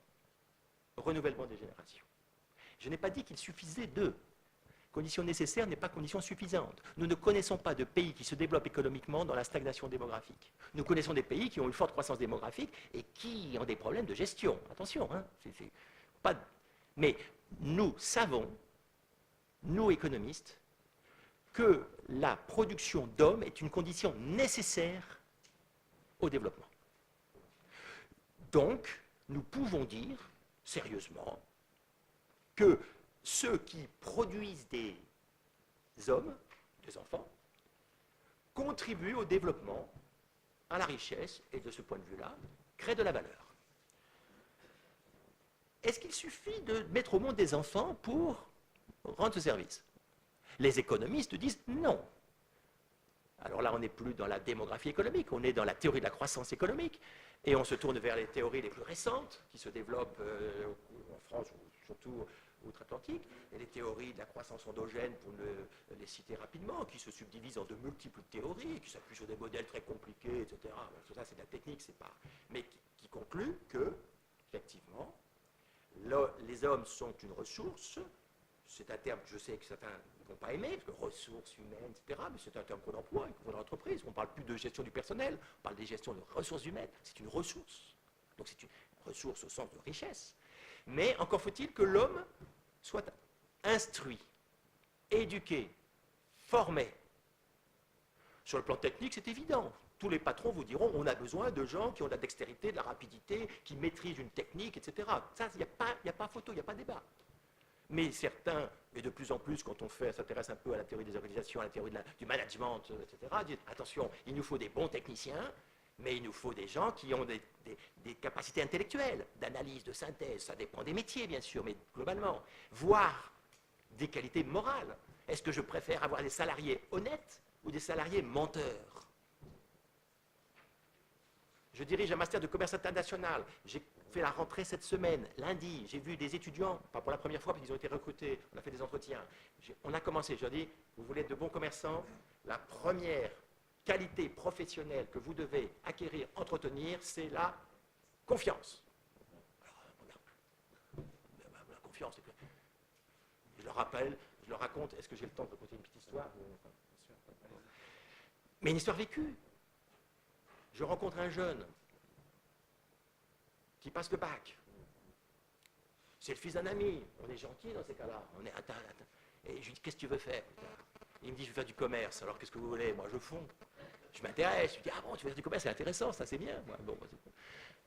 renouvellement des générations. Je n'ai pas dit qu'il suffisait de. Condition nécessaire n'est pas condition suffisante. Nous ne connaissons pas de pays qui se développent économiquement dans la stagnation démographique. Nous connaissons des pays qui ont une forte croissance démographique et qui ont des problèmes de gestion. Attention, hein, mais nous savons, nous économistes, que la production d'hommes est une condition nécessaire au développement. Donc, nous pouvons dire, sérieusement, que ceux qui produisent des hommes, des enfants, contribuent au développement, à la richesse, et de ce point de vue-là, créent de la valeur. Est-ce qu'il suffit de mettre au monde des enfants pour rendre ce service? Les économistes disent non. Alors là, on n'est plus dans la démographie économique, on est dans la théorie de la croissance économique, et on se tourne vers les théories les plus récentes, qui se développent en France, ou surtout outre-Atlantique, et les théories de la croissance endogène, pour les citer rapidement, qui se subdivisent en de multiples théories, qui s'appuient sur des modèles très compliqués, etc. Bon, tout ça, c'est de la technique, c'est pas... Mais qui concluent que, effectivement, les hommes sont une ressource. C'est un terme que je sais que certains ne vont pas aimer, parce que ressources humaines, etc., mais c'est un terme qu'on emploie et qu'on voit dans l'entreprise. On ne parle plus de gestion du personnel, on parle de gestion de ressources humaines. C'est une ressource. Donc c'est une ressource au sens de richesse. Mais encore faut-il que l'homme soit instruit, éduqué, formé. Sur le plan technique, c'est évident. Tous les patrons vous diront on a besoin de gens qui ont de la dextérité, de la rapidité, qui maîtrisent une technique, etc. Ça, il n'y a pas photo, il n'y a pas débat. Mais certains, et de plus en plus, quand on s'intéresse un peu à la théorie des organisations, à la théorie du management, etc., disent attention, il nous faut des bons techniciens, mais il nous faut des gens qui ont des capacités intellectuelles, d'analyse, de synthèse. Ça dépend des métiers, bien sûr, mais globalement. Voire des qualités morales. Est-ce que je préfère avoir des salariés honnêtes ou des salariés menteurs? Je dirige un master de commerce international. J'ai fait la rentrée cette semaine, lundi. J'ai vu des étudiants, pas pour la première fois, parce qu'ils ont été recrutés. On a fait des entretiens. On a commencé. Je leur ai dit, vous voulez être de bons commerçants? La première qualité professionnelle que vous devez acquérir, entretenir, c'est la confiance. Alors, la confiance. Je leur rappelle, je leur raconte. Est-ce que j'ai le temps de raconter une petite histoire? Mais une histoire vécue. Je rencontre un jeune qui passe le bac. C'est le fils d'un ami. On est gentil dans ces cas-là. Attends. Et je lui dis, qu'est-ce que tu veux faire? Il me dit, je veux faire du commerce. Alors, qu'est-ce que vous voulez? Moi, je fonds. Je m'intéresse. Je lui dis, ah bon, tu veux faire du commerce? C'est intéressant, ça, c'est bien. Bon,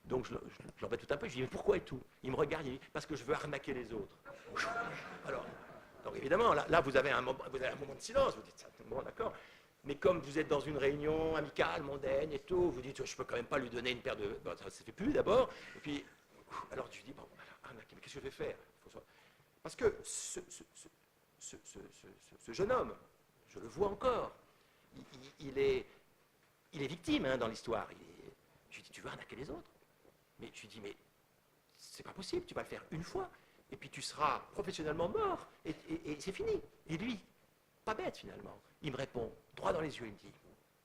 donc, je l'embête tout un peu. Je lui dis, mais pourquoi et tout? Il me regarde, il dit, parce que je veux arnaquer les autres. Alors, donc évidemment, là vous avez un moment de silence. Vous dites, bon, d'accord. Mais comme vous êtes dans une réunion amicale, mondaine et tout, vous dites, je peux quand même pas lui donner une paire de... Bon, ça ne se fait plus d'abord. Et puis, alors je dis, bon, mais qu'est-ce que je vais faire? Parce que ce jeune homme, je le vois encore, il est victime hein, dans l'histoire. Je lui dis, tu veux arnaquer les autres? Mais je lui dis, mais c'est pas possible, tu vas le faire une fois, et puis tu seras professionnellement mort, et c'est fini. Et lui, pas bête finalement, il me répond, droit dans les yeux, il me dit,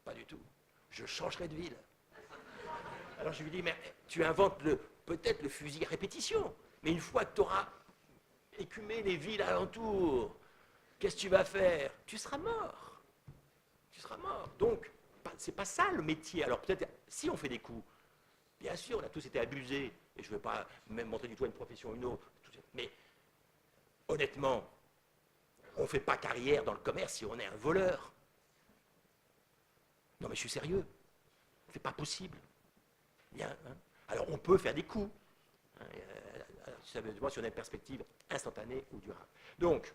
pas du tout, je changerai de ville. Alors je lui dis, mais tu inventes peut-être le fusil à répétition, mais une fois que tu auras écumé les villes alentours, qu'est-ce que tu vas faire? Tu seras mort. Tu seras mort. Donc, c'est pas ça le métier. Alors peut-être, si on fait des coups, bien sûr, on a tous été abusés, et je ne veux pas même montrer du tout une profession ou une autre, mais honnêtement, on ne fait pas carrière dans le commerce si on est un voleur. Non mais je suis sérieux. C'est pas possible. Bien, hein. Alors on peut faire des coups. Hein, ça veut dire si on a une perspective instantanée ou durable. Donc,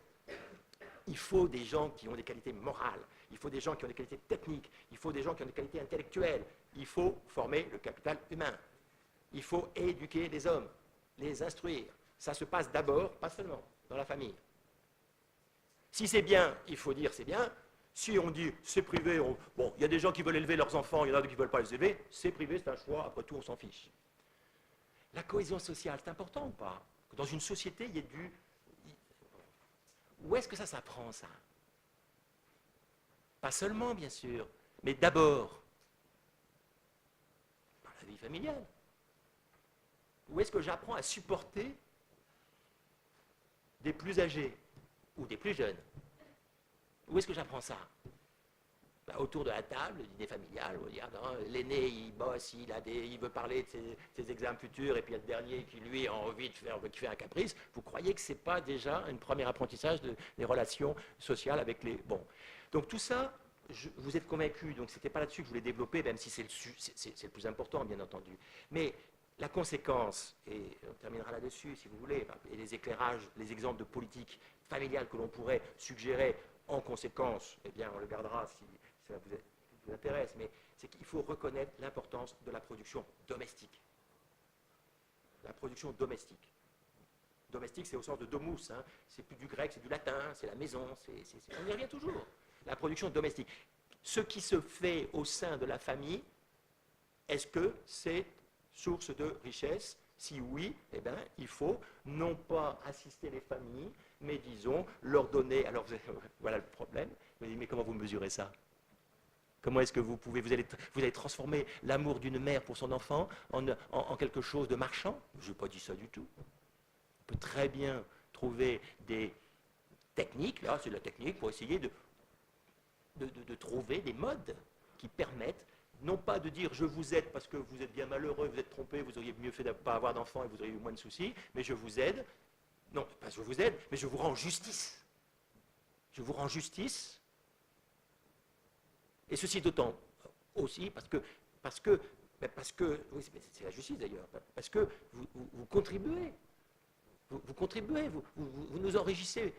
il faut des gens qui ont des qualités morales, il faut des gens qui ont des qualités techniques, il faut des gens qui ont des qualités intellectuelles, il faut former le capital humain, il faut éduquer les hommes, les instruire. Ça se passe d'abord, pas seulement, dans la famille. Si c'est bien, il faut dire c'est bien. Si on dit c'est privé, bon, il y a des gens qui veulent élever leurs enfants, il y en a d'autres qui ne veulent pas les élever, c'est privé, c'est un choix, après tout on s'en fiche. La cohésion sociale, c'est important ou pas? Que dans une société, il y ait du... Où est-ce que ça s'apprend, ça? Pas seulement, bien sûr, mais d'abord, par la vie familiale. Où est-ce que j'apprends à supporter des plus âgés ou des plus jeunes? Où est-ce que j'apprends ça? Autour de la table, le dîner familial, on dit, l'aîné, il bosse, il veut parler de ses examens futurs, et puis il y a le dernier qui, lui, a envie de faire, qui fait un caprice. Vous croyez que ce n'est pas déjà un premier apprentissage des relations sociales avec les... Bon. Donc tout ça, vous êtes convaincus, donc ce n'était pas là-dessus que je voulais développer, même si c'est le plus important, bien entendu. Mais la conséquence, et on terminera là-dessus, si vous voulez, et les éclairages, les exemples de politique familiale que l'on pourrait suggérer en conséquence, eh bien, on le gardera si ça vous intéresse, mais c'est qu'il faut reconnaître l'importance de la production domestique. La production domestique. Domestique, c'est au sens de domus, hein. C'est plus du grec, c'est du latin, c'est la maison, on y revient toujours. La production domestique. Ce qui se fait au sein de la famille, est-ce que c'est source de richesse? Si oui, eh bien, il faut non pas assister les familles, mais disons, leur donner... Alors, voilà le problème. Mais comment vous mesurez ça? Comment est-ce que vous allez transformer l'amour d'une mère pour son enfant en quelque chose de marchand? Je n'ai pas dit ça du tout. On peut très bien trouver des techniques, là c'est de la technique, pour essayer de trouver des modes qui permettent, non pas de dire je vous aide parce que vous êtes bien malheureux, vous êtes trompé, vous auriez mieux fait de ne pas avoir d'enfant et vous auriez eu moins de soucis, mais je vous aide. Non, pas je vous aide, mais je vous rends justice. Je vous rends justice. Et ceci d'autant aussi parce que oui, c'est la justice d'ailleurs, parce que vous contribuez. Vous contribuez, vous nous enrichissez,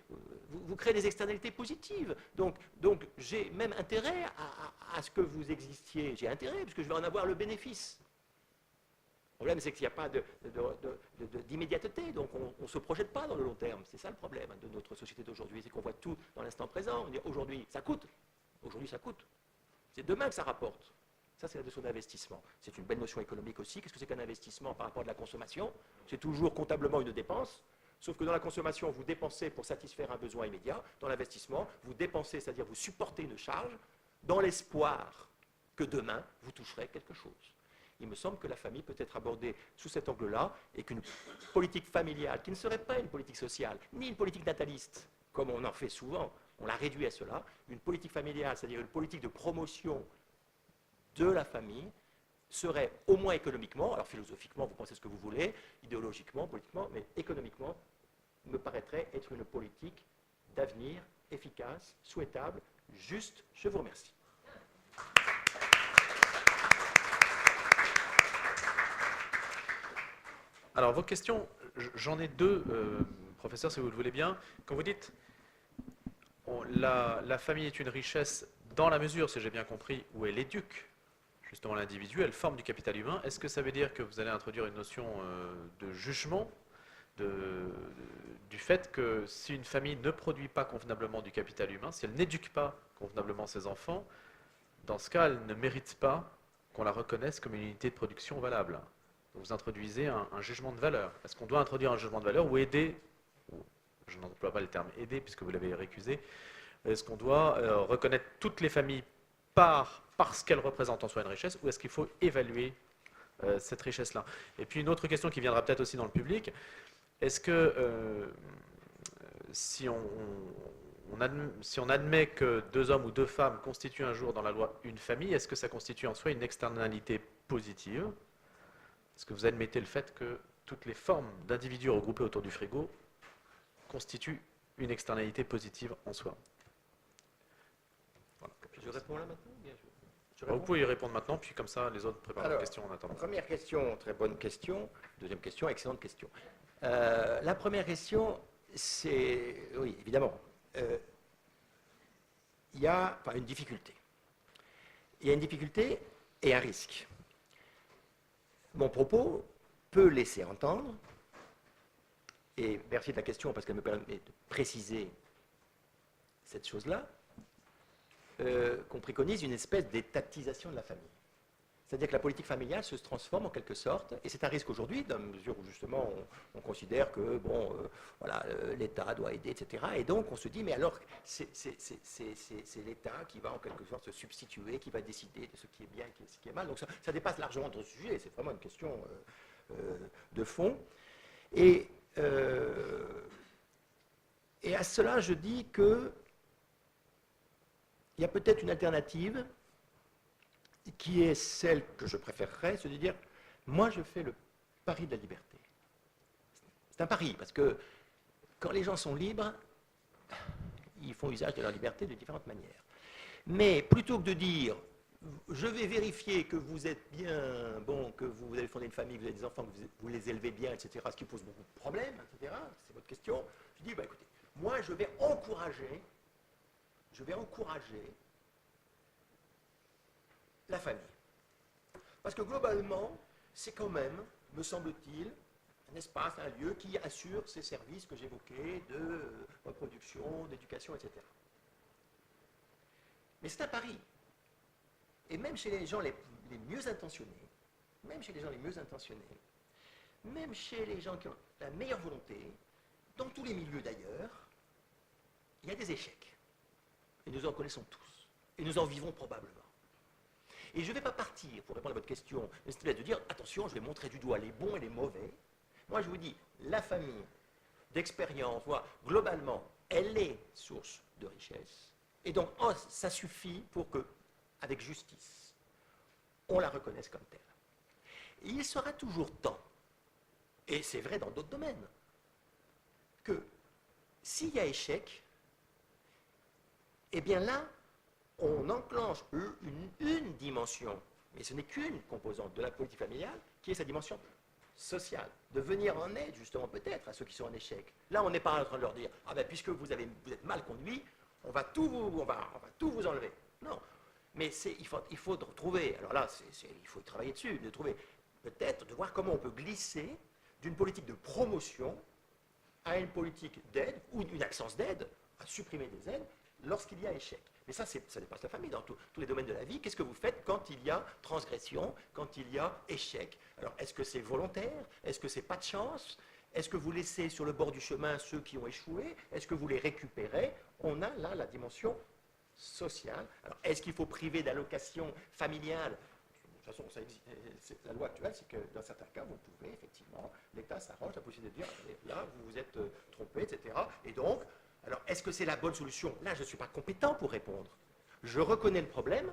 vous créez des externalités positives. Donc j'ai même intérêt à ce que vous existiez. J'ai intérêt, parce que je vais en avoir le bénéfice. Le problème, c'est qu'il n'y a pas d'immédiateté, donc on ne se projette pas dans le long terme. C'est ça le problème de notre société d'aujourd'hui, c'est qu'on voit tout dans l'instant présent. On dit aujourd'hui, ça coûte. Aujourd'hui, ça coûte. C'est demain que ça rapporte. Ça, c'est la notion d'investissement. C'est une belle notion économique aussi. Qu'est-ce que c'est qu'un investissement par rapport à de la consommation? C'est toujours comptablement une dépense, sauf que dans la consommation, vous dépensez pour satisfaire un besoin immédiat. Dans l'investissement, vous dépensez, c'est-à-dire vous supportez une charge, dans l'espoir que demain, vous toucherez quelque chose. Il me semble que la famille peut être abordée sous cet angle-là, et qu'une politique familiale, qui ne serait pas une politique sociale, ni une politique nataliste, comme on en fait souvent, on l'a réduit à cela, une politique familiale, c'est-à-dire une politique de promotion de la famille, serait au moins économiquement, alors philosophiquement vous pensez ce que vous voulez, idéologiquement, politiquement, mais économiquement, me paraîtrait être une politique d'avenir efficace, souhaitable, juste. Je vous remercie. Alors vos questions, j'en ai deux, professeur, si vous le voulez bien. Quand vous dites la famille est une richesse dans la mesure, si j'ai bien compris, où elle éduque justement l'individu, elle forme du capital humain, est-ce que ça veut dire que vous allez introduire une notion de jugement du fait que si une famille ne produit pas convenablement du capital humain, si elle n'éduque pas convenablement ses enfants, dans ce cas, elle ne mérite pas qu'on la reconnaisse comme une unité de production valable. Donc vous introduisez un jugement de valeur. Est-ce qu'on doit introduire un jugement de valeur ou aider, je n'emploie pas le terme aider puisque vous l'avez récusé, est-ce qu'on doit reconnaître toutes les familles parce qu'elles représentent en soi une richesse, ou est-ce qu'il faut évaluer cette richesse-là? Et puis une autre question qui viendra peut-être aussi dans le public, est-ce que si on admet que 2 hommes ou 2 femmes constituent un jour dans la loi une famille, est-ce que ça constitue en soi une externalité positive? Est-ce que vous admettez le fait que toutes les formes d'individus regroupés autour du frigo constituent une externalité positive en soi? Voilà. Je réponds là maintenant? Vous pouvez y répondre maintenant, puis comme ça, les autres préparent leurs questions en attendant. Première question, très bonne question. Deuxième question, excellente question. La première question, c'est, oui, évidemment, il y a une difficulté. Il y a une difficulté et un risque. Mon propos peut laisser entendre, et merci de la question parce qu'elle me permet de préciser cette chose-là, qu'on préconise une espèce d'étatisation de la famille. C'est-à-dire que la politique familiale se transforme en quelque sorte, et c'est un risque aujourd'hui, dans la mesure où justement on considère que bon, voilà, l'État doit aider, etc. Et donc on se dit, mais alors c'est l'État qui va en quelque sorte se substituer, qui va décider de ce qui est bien et de ce qui est mal. Donc ça dépasse largement notre sujet, c'est vraiment une question de fond. Et à cela, je dis que il y a peut-être une alternative qui est celle que je préférerais, c'est de dire, moi je fais le pari de la liberté. C'est un pari, parce que quand les gens sont libres, ils font usage de leur liberté de différentes manières. Mais plutôt que de dire, je vais vérifier que vous êtes bien, bon, que vous avez fondé une famille, que vous avez des enfants, que vous les élevez bien, etc., ce qui pose beaucoup de problèmes, etc., c'est votre question, je dis, bah, écoutez, moi je vais encourager la famille. Parce que globalement, c'est quand même, me semble-t-il, un espace, un lieu qui assure ces services que j'évoquais de reproduction, d'éducation, etc. Mais c'est un pari. Et même chez les gens les mieux intentionnés, même chez les gens qui ont la meilleure volonté, dans tous les milieux d'ailleurs, il y a des échecs. Et nous en connaissons tous. Et nous en vivons probablement. Et je ne vais pas partir, pour répondre à votre question, de dire, attention, je vais montrer du doigt les bons et les mauvais. Moi, je vous dis, la famille, d'expérience, globalement, elle est source de richesse. Et donc, ça suffit pour que, avec justice, on la reconnaisse comme telle. Et il sera toujours temps, et c'est vrai dans d'autres domaines, que s'il y a échec, eh bien là, on enclenche une dimension, mais ce n'est qu'une composante de la politique familiale, qui est sa dimension sociale, de venir en aide justement peut-être à ceux qui sont en échec. Là, on n'est pas en train de leur dire, ah ben puisque vous êtes mal conduit, on va tout vous enlever. Non, mais il faut trouver, alors là, il faut y travailler dessus, de trouver peut-être, de voir comment on peut glisser d'une politique de promotion à une politique d'aide, ou une absence d'aide, à supprimer des aides, lorsqu'il y a échec. Mais ça dépasse la famille, dans tous les domaines de la vie. Qu'est-ce que vous faites quand il y a transgression, quand il y a échec? Alors, est-ce que c'est volontaire? Est-ce que c'est pas de chance? Est-ce que vous laissez sur le bord du chemin ceux qui ont échoué? Est-ce que vous les récupérez? On a là la dimension sociale. Alors, est-ce qu'il faut priver d'allocations familiales? De toute façon, la loi actuelle, c'est que dans certains cas, vous pouvez, effectivement, l'État s'arrange la possibilité de dire, là, vous vous êtes trompé, etc. Et donc, alors, est-ce que c'est la bonne solution? Là, je ne suis pas compétent pour répondre. Je reconnais le problème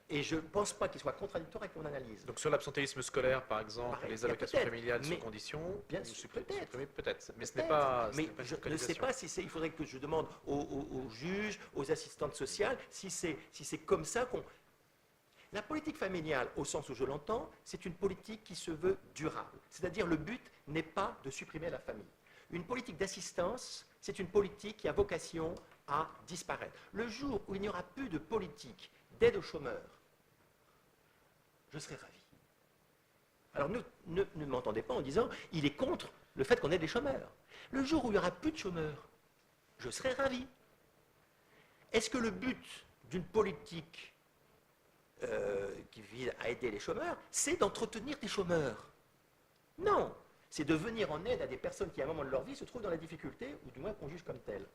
et je ne pense pas qu'il soit contradictoire avec mon analyse. Donc sur l'absentéisme scolaire, par exemple, Pareil, les allocations familiales sous mais, condition, bien sûr, peut-être. Mais ce n'est pas. Mais je ne sais pas si c'est. Il faudrait que je demande aux juges, aux assistantes sociales, si c'est comme ça qu'on. La politique familiale, au sens où je l'entends, c'est une politique qui se veut durable. C'est-à-dire le but n'est pas de supprimer la famille. Une politique d'assistance, c'est une politique qui a vocation à disparaître. Le jour où il n'y aura plus de politique d'aide aux chômeurs, je serai ravi. Alors ne m'entendez pas en disant il est contre le fait qu'on ait des chômeurs. Le jour où il n'y aura plus de chômeurs, je serai ravi. Est-ce que le but d'une politique qui vise à aider les chômeurs, c'est d'entretenir des chômeurs? Non, c'est de venir en aide à des personnes qui, à un moment de leur vie, se trouvent dans la difficulté, ou du moins qu'on juge comme telles.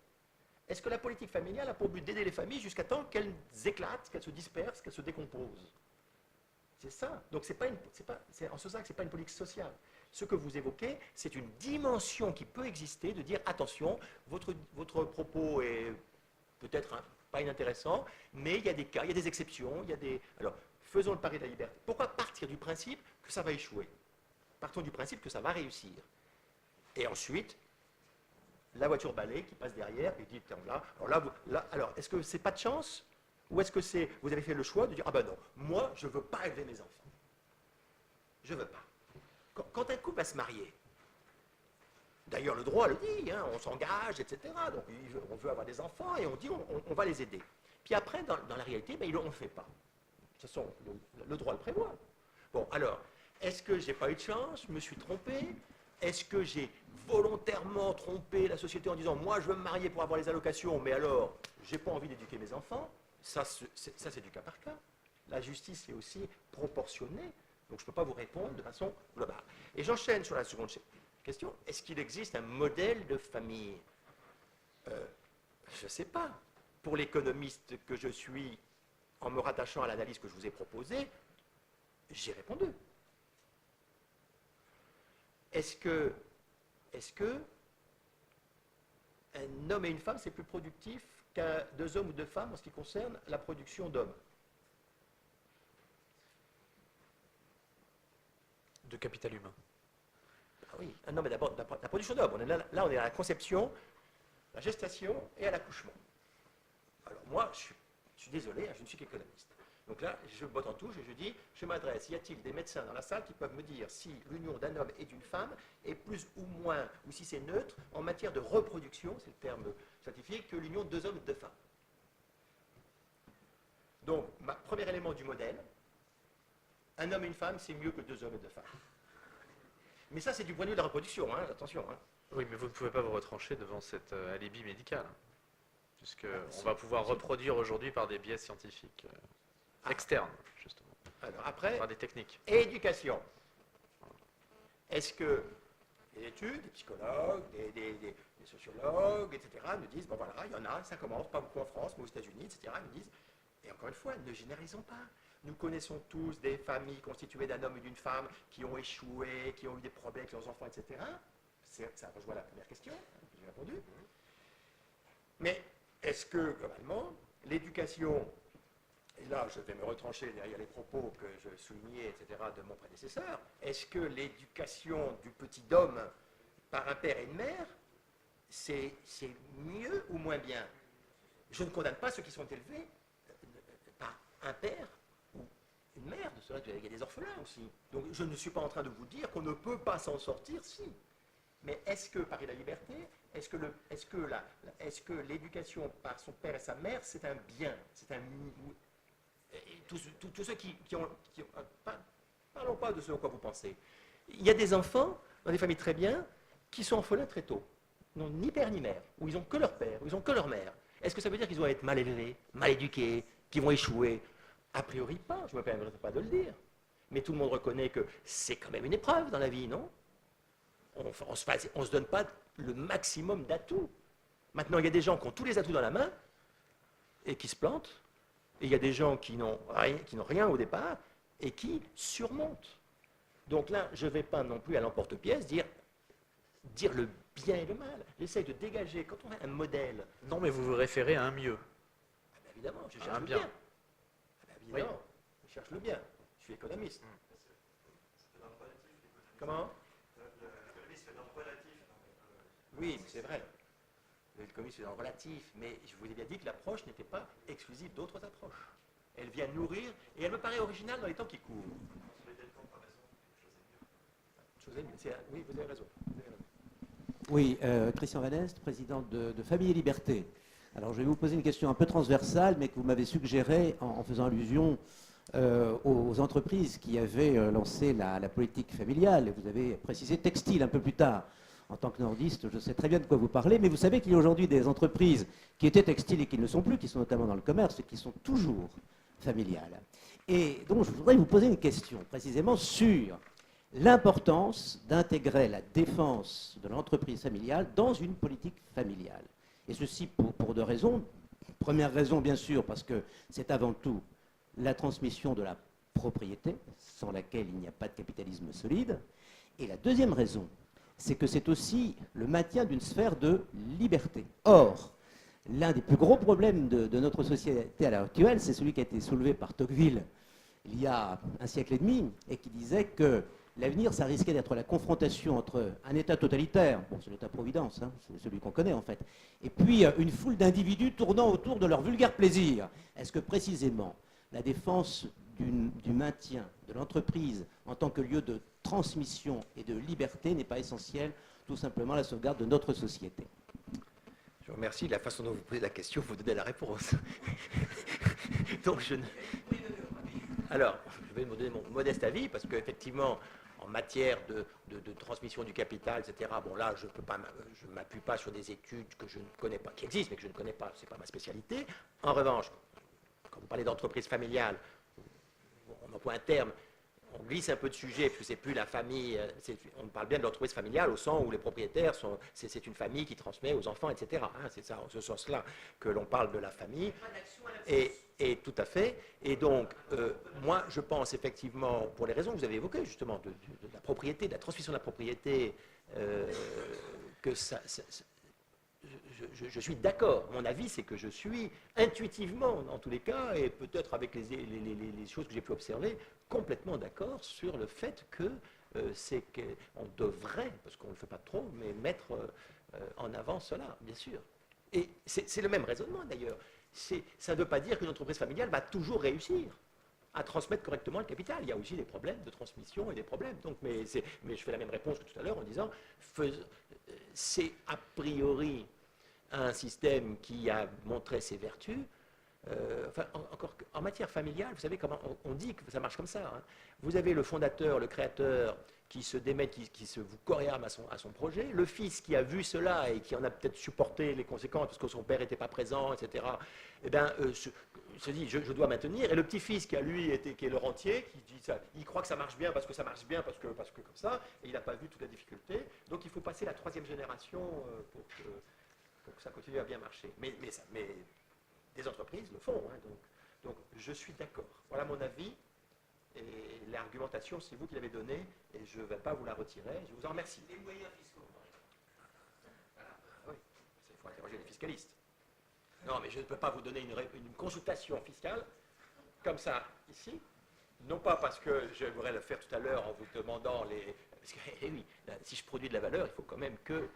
Est-ce que la politique familiale a pour but d'aider les familles jusqu'à temps qu'elles éclatent, qu'elles se dispersent, qu'elles se décomposent? C'est ça. Donc c'est en ce sens que ce n'est pas une politique sociale. Ce que vous évoquez, c'est une dimension qui peut exister, de dire attention, votre propos est peut-être pas inintéressant, mais il y a des cas, il y a des exceptions, il y a des... Alors, faisons le pari de la liberté. Pourquoi partir du principe que ça va échouer? Partons du principe que ça va réussir. Et ensuite, la voiture balai qui passe derrière et dit, tiens, alors est-ce que c'est pas de chance? Ou est-ce que c'est, vous avez fait le choix de dire, ah ben non, moi, je ne veux pas élever mes enfants. Je ne veux pas. Quand un couple va se marier, d'ailleurs le droit le dit, hein, on s'engage, etc. Donc on veut avoir des enfants et on dit, on va les aider. Puis après, dans la réalité, ben, on ne le fait pas. De toute façon, le droit le prévoit. Bon, alors, est-ce que je n'ai pas eu de chance? Je me suis trompé? Est-ce que j'ai volontairement trompé la société en disant, moi, je veux me marier pour avoir les allocations, mais alors, je n'ai pas envie d'éduquer mes enfants? Ça, c'est du cas par cas. La justice est aussi proportionnée, donc je ne peux pas vous répondre de façon globale. Et j'enchaîne sur la seconde question. Est-ce qu'il existe un modèle de famille? Je ne sais pas. Pour l'économiste que je suis, en me rattachant à l'analyse que je vous ai proposée, j'ai répondu. Est-ce que un homme et une femme, c'est plus productif qu'à 2 hommes ou 2 femmes en ce qui concerne la production d'hommes? De capital humain. Ah oui, non mais d'abord, la production d'hommes. Là, on est à la conception, la gestation et à l'accouchement. Alors moi, je suis désolé, je ne suis qu'économiste. Donc là, je botte en touche et je dis, je m'adresse, y a-t-il des médecins dans la salle qui peuvent me dire si l'union d'un homme et d'une femme est plus ou moins, ou si c'est neutre, en matière de reproduction, c'est le terme scientifique, que l'union de 2 hommes et de 2 femmes. Donc, premier élément du modèle, un homme et une femme, c'est mieux que 2 hommes et 2 femmes. Mais ça, c'est du point de vue de la reproduction, hein, attention. Hein. Oui, mais vous ne pouvez pas vous retrancher devant cet alibi médical, puisqu'on va pouvoir reproduire aujourd'hui par des biais scientifiques externes, justement. Alors après, par des techniques. Éducation. Est-ce que des études, des psychologues, des sociologues, etc., nous disent, bon voilà, il y en a, ça commence, pas beaucoup en France, mais aux États-Unis, etc., nous disent, et encore une fois, ne généralisons pas. Nous connaissons tous des familles constituées d'un homme et d'une femme qui ont échoué, qui ont eu des problèmes avec leurs enfants, etc. Ça rejoint la première question, que j'ai répondu. Mais est-ce que, globalement, l'éducation, et là je vais me retrancher derrière les propos que je soulignais, etc., de mon prédécesseur, est-ce que l'éducation du petit homme par un père et une mère, c'est mieux ou moins bien? Je ne condamne pas ceux qui sont élevés par un père ou une mère, il y a des orphelins aussi. Donc je ne suis pas en train de vous dire qu'on ne peut pas s'en sortir, si. Mais est-ce que, par la liberté, est-ce que l'éducation par son père et sa mère, c'est un bien? C'est un... Tous ceux qui ont... Parlons pas de ce à quoi vous pensez. Il y a des enfants, dans des familles très bien, qui sont orphelins très tôt. Ils n'ont ni père ni mère, ou ils n'ont que leur père, ou ils n'ont que leur mère. Est-ce que ça veut dire qu'ils vont être mal élevés, mal éduqués, qu'ils vont échouer? A priori pas, je ne me permettrai pas de le dire. Mais tout le monde reconnaît que c'est quand même une épreuve dans la vie, non? On ne se donne pas le maximum d'atouts. Maintenant, il y a des gens qui ont tous les atouts dans la main et qui se plantent. Et il y a des gens qui n'ont rien au départ et qui surmontent. Donc là, je ne vais pas non plus à l'emporte-pièce dire le bien et le mal. J'essaye de dégager, quand on a un modèle... Non, mais vous vous référez à un mieux. Ah ben évidemment, je cherche un le bien. bien. Ah ben évidemment, oui. Je cherche le bien. Je suis économiste. Comment? Oui, c'est vrai. L'économie, c'est dans le relatif, mais je vous ai bien dit que l'approche n'était pas exclusive d'autres approches. Elle vient nourrir, et elle me paraît originale dans les temps qui courent. Oui, vous avez raison. Oui, Christian Van Est, président de Famille et Liberté. Alors, je vais vous poser une question un peu transversale, mais que vous m'avez suggérée en faisant allusion aux entreprises qui avaient lancé la politique familiale. Et vous avez précisé textile un peu plus tard. En tant que nordiste, je sais très bien de quoi vous parlez, mais vous savez qu'il y a aujourd'hui des entreprises qui étaient textiles et qui ne le sont plus, qui sont notamment dans le commerce, et qui sont toujours familiales. Et donc, je voudrais vous poser une question précisément sur l'importance d'intégrer la défense de l'entreprise familiale dans une politique familiale. Et ceci pour deux raisons. Première raison, bien sûr, parce que c'est avant tout la transmission de la propriété, sans laquelle il n'y a pas de capitalisme solide. Et la deuxième raison, c'est que c'est aussi le maintien d'une sphère de liberté. Or, l'un des plus gros problèmes de notre société à l'heure actuelle, c'est celui qui a été soulevé par Tocqueville il y a un siècle et demi, et qui disait que l'avenir, ça risquait d'être la confrontation entre un État totalitaire, bon, c'est l'État-providence, hein, c'est celui qu'on connaît en fait, et puis une foule d'individus tournant autour de leur vulgaire plaisir. Est-ce que précisément la défense du maintien de l'entreprise en tant que lieu de transmission et de liberté n'est pas essentielle, tout simplement à la sauvegarde de notre société? Je vous remercie de la façon dont vous posez la question, vous donnez la réponse. Donc alors, je vais vous donner mon modeste avis, parce qu'effectivement, en matière de transmission du capital, etc., bon là, je ne m'appuie pas sur des études que je ne connais pas, qui existent, mais que je ne connais pas, ce n'est pas ma spécialité. En revanche, quand vous parlez d'entreprise familiale, on emploie un terme, on glisse un peu de sujet, puisque c'est plus la famille, on parle bien de l'entreprise familiale au sens où les propriétaires c'est une famille qui transmet aux enfants, etc. Hein, c'est ça, en ce sens-là que l'on parle de la famille. Et tout à fait. Et donc, moi, je pense effectivement, pour les raisons que vous avez évoquées, justement, de la propriété, de la transmission de la propriété, que je suis d'accord. Mon avis, c'est que je suis intuitivement, dans tous les cas, et peut-être avec les choses que j'ai pu observer, complètement d'accord sur le fait que c'est qu'on devrait, parce qu'on ne le fait pas trop, mais mettre en avant cela, bien sûr. Et c'est le même raisonnement, d'ailleurs. Ça ne veut pas dire qu'une entreprise familiale va toujours réussir à transmettre correctement le capital. Il y a aussi des problèmes de transmission et des problèmes. Donc, mais je fais la même réponse que tout à l'heure en disant c'est a priori un système qui a montré ses vertus. Enfin, encore en matière familiale, vous savez comment on dit que ça marche comme ça. Hein. Vous avez le fondateur, le créateur qui se démet, qui se vous choréarme à son projet, le fils qui a vu cela et qui en a peut-être supporté les conséquences parce que son père n'était pas présent, etc. Eh bien, se dit je dois maintenir. Et le petit-fils qui a lui qui est le rentier, qui dit ça, il croit que ça marche bien parce que ça marche bien parce que comme ça, et il n'a pas vu toute la difficulté. Donc il faut passer la 3e génération pour que ça continue à bien marcher. Mais des entreprises le font. Hein, donc je suis d'accord. Voilà mon avis. Et l'argumentation, c'est vous qui l'avez donnée, et je ne vais pas vous la retirer. Je vous en remercie. Les moyens fiscaux. Voilà. Oui, il faut interroger les fiscalistes. Non, mais je ne peux pas vous donner une consultation fiscale comme ça, ici. Non pas parce que je voudrais le faire tout à l'heure en vous demandant les... Parce que, eh oui, là, si je produis de la valeur, il faut quand même que...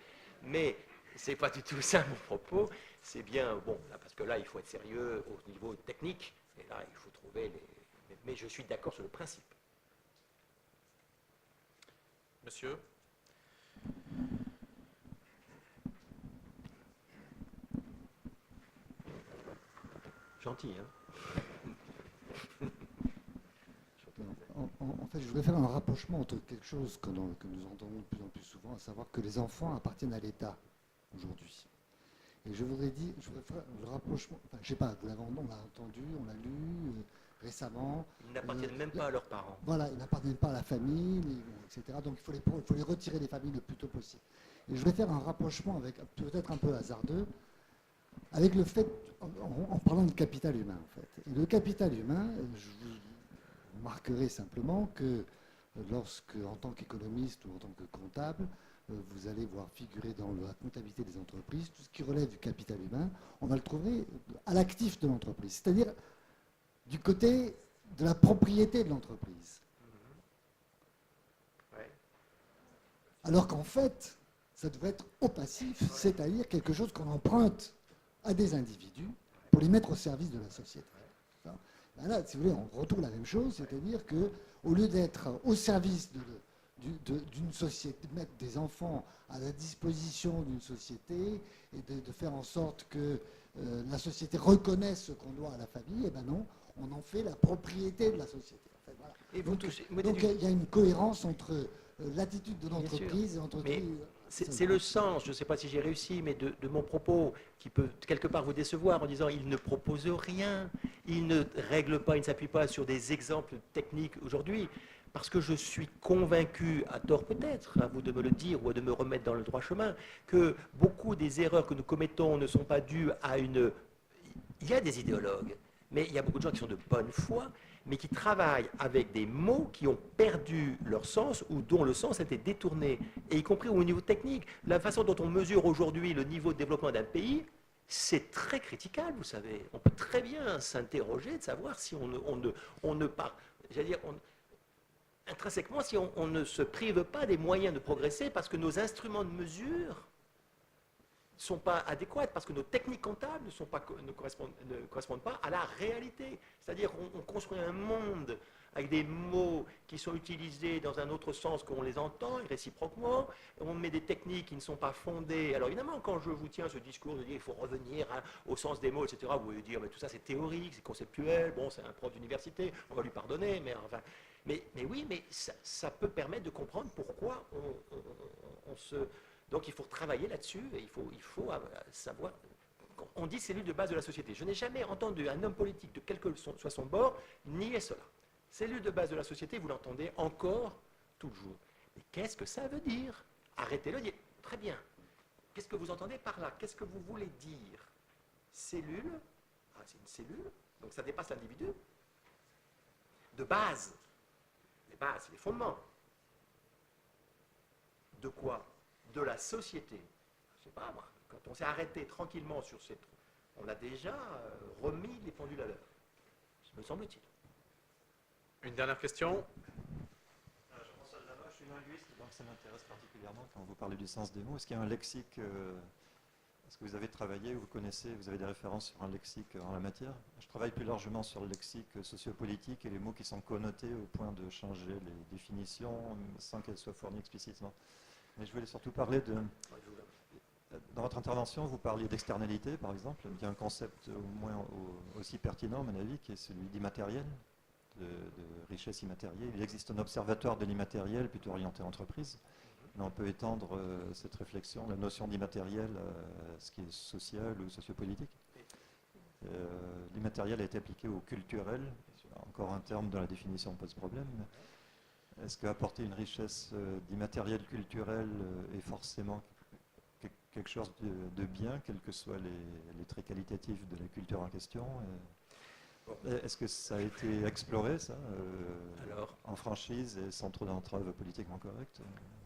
Mais ce n'est pas du tout ça mon propos. C'est bien, bon, là, parce que là, il faut être sérieux au niveau technique. Et là, il faut trouver les... Mais je suis d'accord sur le principe. Monsieur. Gentil, hein. En fait, je voudrais faire un rapprochement entre quelque chose que nous entendons de plus en plus souvent, à savoir que les enfants appartiennent à l'État aujourd'hui. Et je voudrais faire le rapprochement, enfin, je ne sais pas, on l'a entendu, on l'a lu récemment. Ils n'appartiennent même pas à leurs parents. Voilà, ils n'appartiennent pas à la famille, etc. Donc il faut les retirer des familles le plus tôt possible. Et je vais faire un rapprochement avec, peut-être un peu hasardeux, avec le fait, en parlant de capital humain, en fait. Et le capital humain, je vous remarquerez simplement que lorsque, en tant qu'économiste ou en tant que comptable, vous allez voir figurer dans la comptabilité des entreprises tout ce qui relève du capital humain, on va le trouver à l'actif de l'entreprise, c'est-à-dire du côté de la propriété de l'entreprise. Ouais. Alors qu'en fait, ça devrait être au passif, c'est-à-dire quelque chose qu'on emprunte à des individus pour les mettre au service de la société. Ben là, si vous voulez, on retrouve la même chose, c'est-à-dire qu'au lieu d'être au service d'une société, de mettre des enfants à la disposition d'une société et de faire en sorte que la société reconnaisse ce qu'on doit à la famille, et ben non, on en fait la propriété de la société. En fait, voilà. Et vous Donc, touchez- donc, il y a une cohérence entre l'attitude de Bien l'entreprise et entre Mais tout, c'est le sens, je ne sais pas si j'ai réussi, mais de mon propos, qui peut quelque part vous décevoir en disant il ne propose rien, il ne règle pas, il ne s'appuie pas sur des exemples techniques aujourd'hui, parce que je suis convaincu, à tort peut-être, à vous de me le dire ou de me remettre dans le droit chemin, que beaucoup des erreurs que nous commettons ne sont pas dues à une... Il y a des idéologues, mais il y a beaucoup de gens qui sont de bonne foi, mais qui travaillent avec des mots qui ont perdu leur sens ou dont le sens a été détourné, et y compris au niveau technique. La façon dont on mesure aujourd'hui le niveau de développement d'un pays, c'est très critiquable, vous savez. On peut très bien s'interroger de savoir si on ne part, j'allais dire, intrinsèquement, si on ne se prive pas des moyens de progresser parce que nos instruments de mesure ne sont pas adéquates, parce que nos techniques comptables ne correspondent pas à la réalité. C'est-à-dire qu'on construit un monde avec des mots qui sont utilisés dans un autre sens qu'on les entend, et réciproquement, on met des techniques qui ne sont pas fondées. Alors évidemment, quand je vous tiens ce discours de dire il faut revenir au sens des mots, etc., vous pouvez dire mais tout ça c'est théorique, c'est conceptuel, bon c'est un prof d'université, on va lui pardonner, mais enfin... Mais oui, mais ça peut permettre de comprendre pourquoi on se... Donc il faut travailler là-dessus, et il faut savoir... On dit cellule de base de la société. Je n'ai jamais entendu un homme politique, de quel que soit son bord, nier cela. Cellule de base de la société, vous l'entendez encore toujours. Mais qu'est-ce que ça veut dire? Arrêtez-le, dites, très bien. Qu'est-ce que vous entendez par là? Qu'est-ce que vous voulez dire? Cellule, ah, c'est une cellule, donc ça dépasse l'individu. De base, les bases, les fondements. De quoi? De la société. Je ne sais pas moi, quand on s'est arrêté tranquillement sur cette... On a déjà remis les pendules à l'heure, me semble-t-il. Une dernière question? Je suis linguiste, donc ça m'intéresse particulièrement quand vous parlez du sens des mots. Est-ce qu'il y a un lexique, est-ce que vous avez travaillé, vous connaissez, vous avez des références sur un lexique en la matière? Je travaille plus largement sur le lexique sociopolitique et les mots qui sont connotés au point de changer les définitions sans qu'elles soient fournies explicitement. Mais je voulais surtout parler de... Dans votre intervention, vous parliez d'externalité, par exemple. Il y a un concept au moins aussi pertinent, à mon avis, qui est celui d'immatériel, de richesse immatérielle. Il existe un observatoire de l'immatériel plutôt orienté entreprise, mais on peut étendre cette réflexion, la notion d'immatériel, à ce qui est social ou sociopolitique. L'immatériel a été appliqué au culturel, encore un terme dont la définition pose problème. Est-ce qu'apporter une richesse d'immatériel culturel est forcément quelque chose de bien, quels que soient les traits qualitatifs de la culture en question? Est-ce que ça a été exploré, ça, Alors, en franchise et sans trop d'entraves politiquement correctes?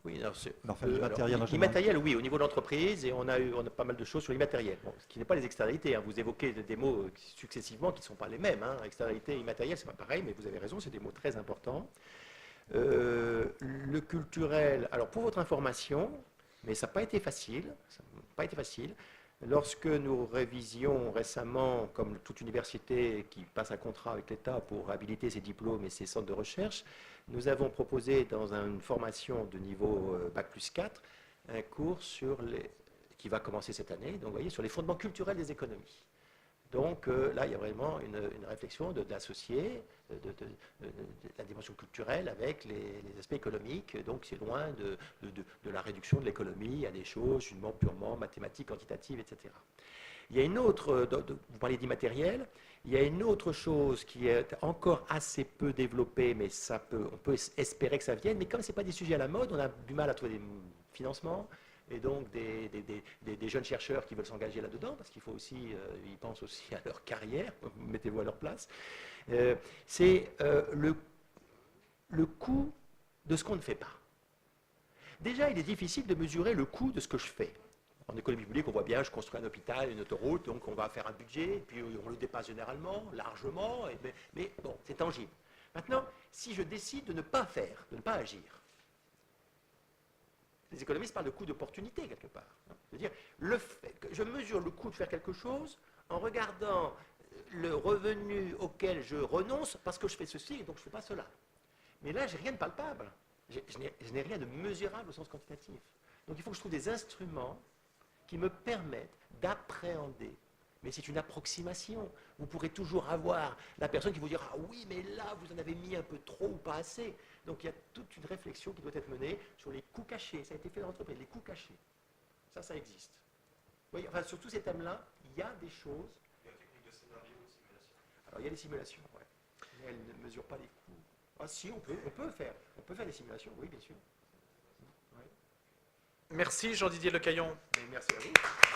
oui, alors c'est... Enfin, l'immatériel en général. L'immatériel, oui, au niveau de l'entreprise, et on a pas mal de choses sur l'immatériel. Bon, ce qui n'est pas les externalités, hein. Vous évoquez des mots successivement qui ne sont pas les mêmes. Hein. Externalité et immatériel, c'est pas pareil, mais vous avez raison, c'est des mots très importants. Le culturel, alors pour votre information, mais ça n'a pas été facile, Lorsque nous révisions récemment, comme toute université qui passe un contrat avec l'État pour habiliter ses diplômes et ses centres de recherche, nous avons proposé dans une formation de niveau Bac plus 4, un cours qui va commencer cette année, donc vous voyez, sur les fondements culturels des économies. Donc là, il y a vraiment une réflexion d'associer la dimension culturelle avec les aspects économiques. Donc c'est loin de la réduction de l'économie à des choses purement mathématiques, quantitatives, etc. Il y a une autre, vous parlez d'immatériel, il y a une autre chose qui est encore assez peu développée, mais on peut espérer que ça vienne. Mais comme ce n'est pas des sujets à la mode, on a du mal à trouver des financements. Et donc des jeunes chercheurs qui veulent s'engager là-dedans, parce qu'il faut aussi, ils pensent aussi à leur carrière, mettez-vous à leur place, c'est le coût de ce qu'on ne fait pas. Déjà, il est difficile de mesurer le coût de ce que je fais. En économie publique, on voit bien, je construis un hôpital, une autoroute, donc on va faire un budget, et puis on le dépasse généralement, largement, mais bon, c'est tangible. Maintenant, si je décide de ne pas faire, de ne pas agir, les économistes parlent de coût d'opportunité, quelque part. C'est-à-dire, je mesure le coût de faire quelque chose en regardant le revenu auquel je renonce parce que je fais ceci et donc je ne fais pas cela. Mais là, je n'ai rien de palpable. Je n'ai rien de mesurable au sens quantitatif. Donc il faut que je trouve des instruments qui me permettent d'appréhender mais c'est une approximation. Vous pourrez toujours avoir la personne qui vous dira « Ah oui, mais là, vous en avez mis un peu trop ou pas assez ». Donc il y a toute une réflexion qui doit être menée sur les coûts cachés. Ça a été fait dans l'entreprise, les coûts cachés. Ça existe. Vous voyez, enfin, sur tous ces thèmes-là, il y a des choses. Il y a une technique de scénario ou de simulation. Alors il y a des simulations, ouais. Mais elles ne mesurent pas les coûts. Ah si, on peut faire des simulations, oui, bien sûr. Ouais. Merci Jean-Didier Lecaillon. Mais merci à vous.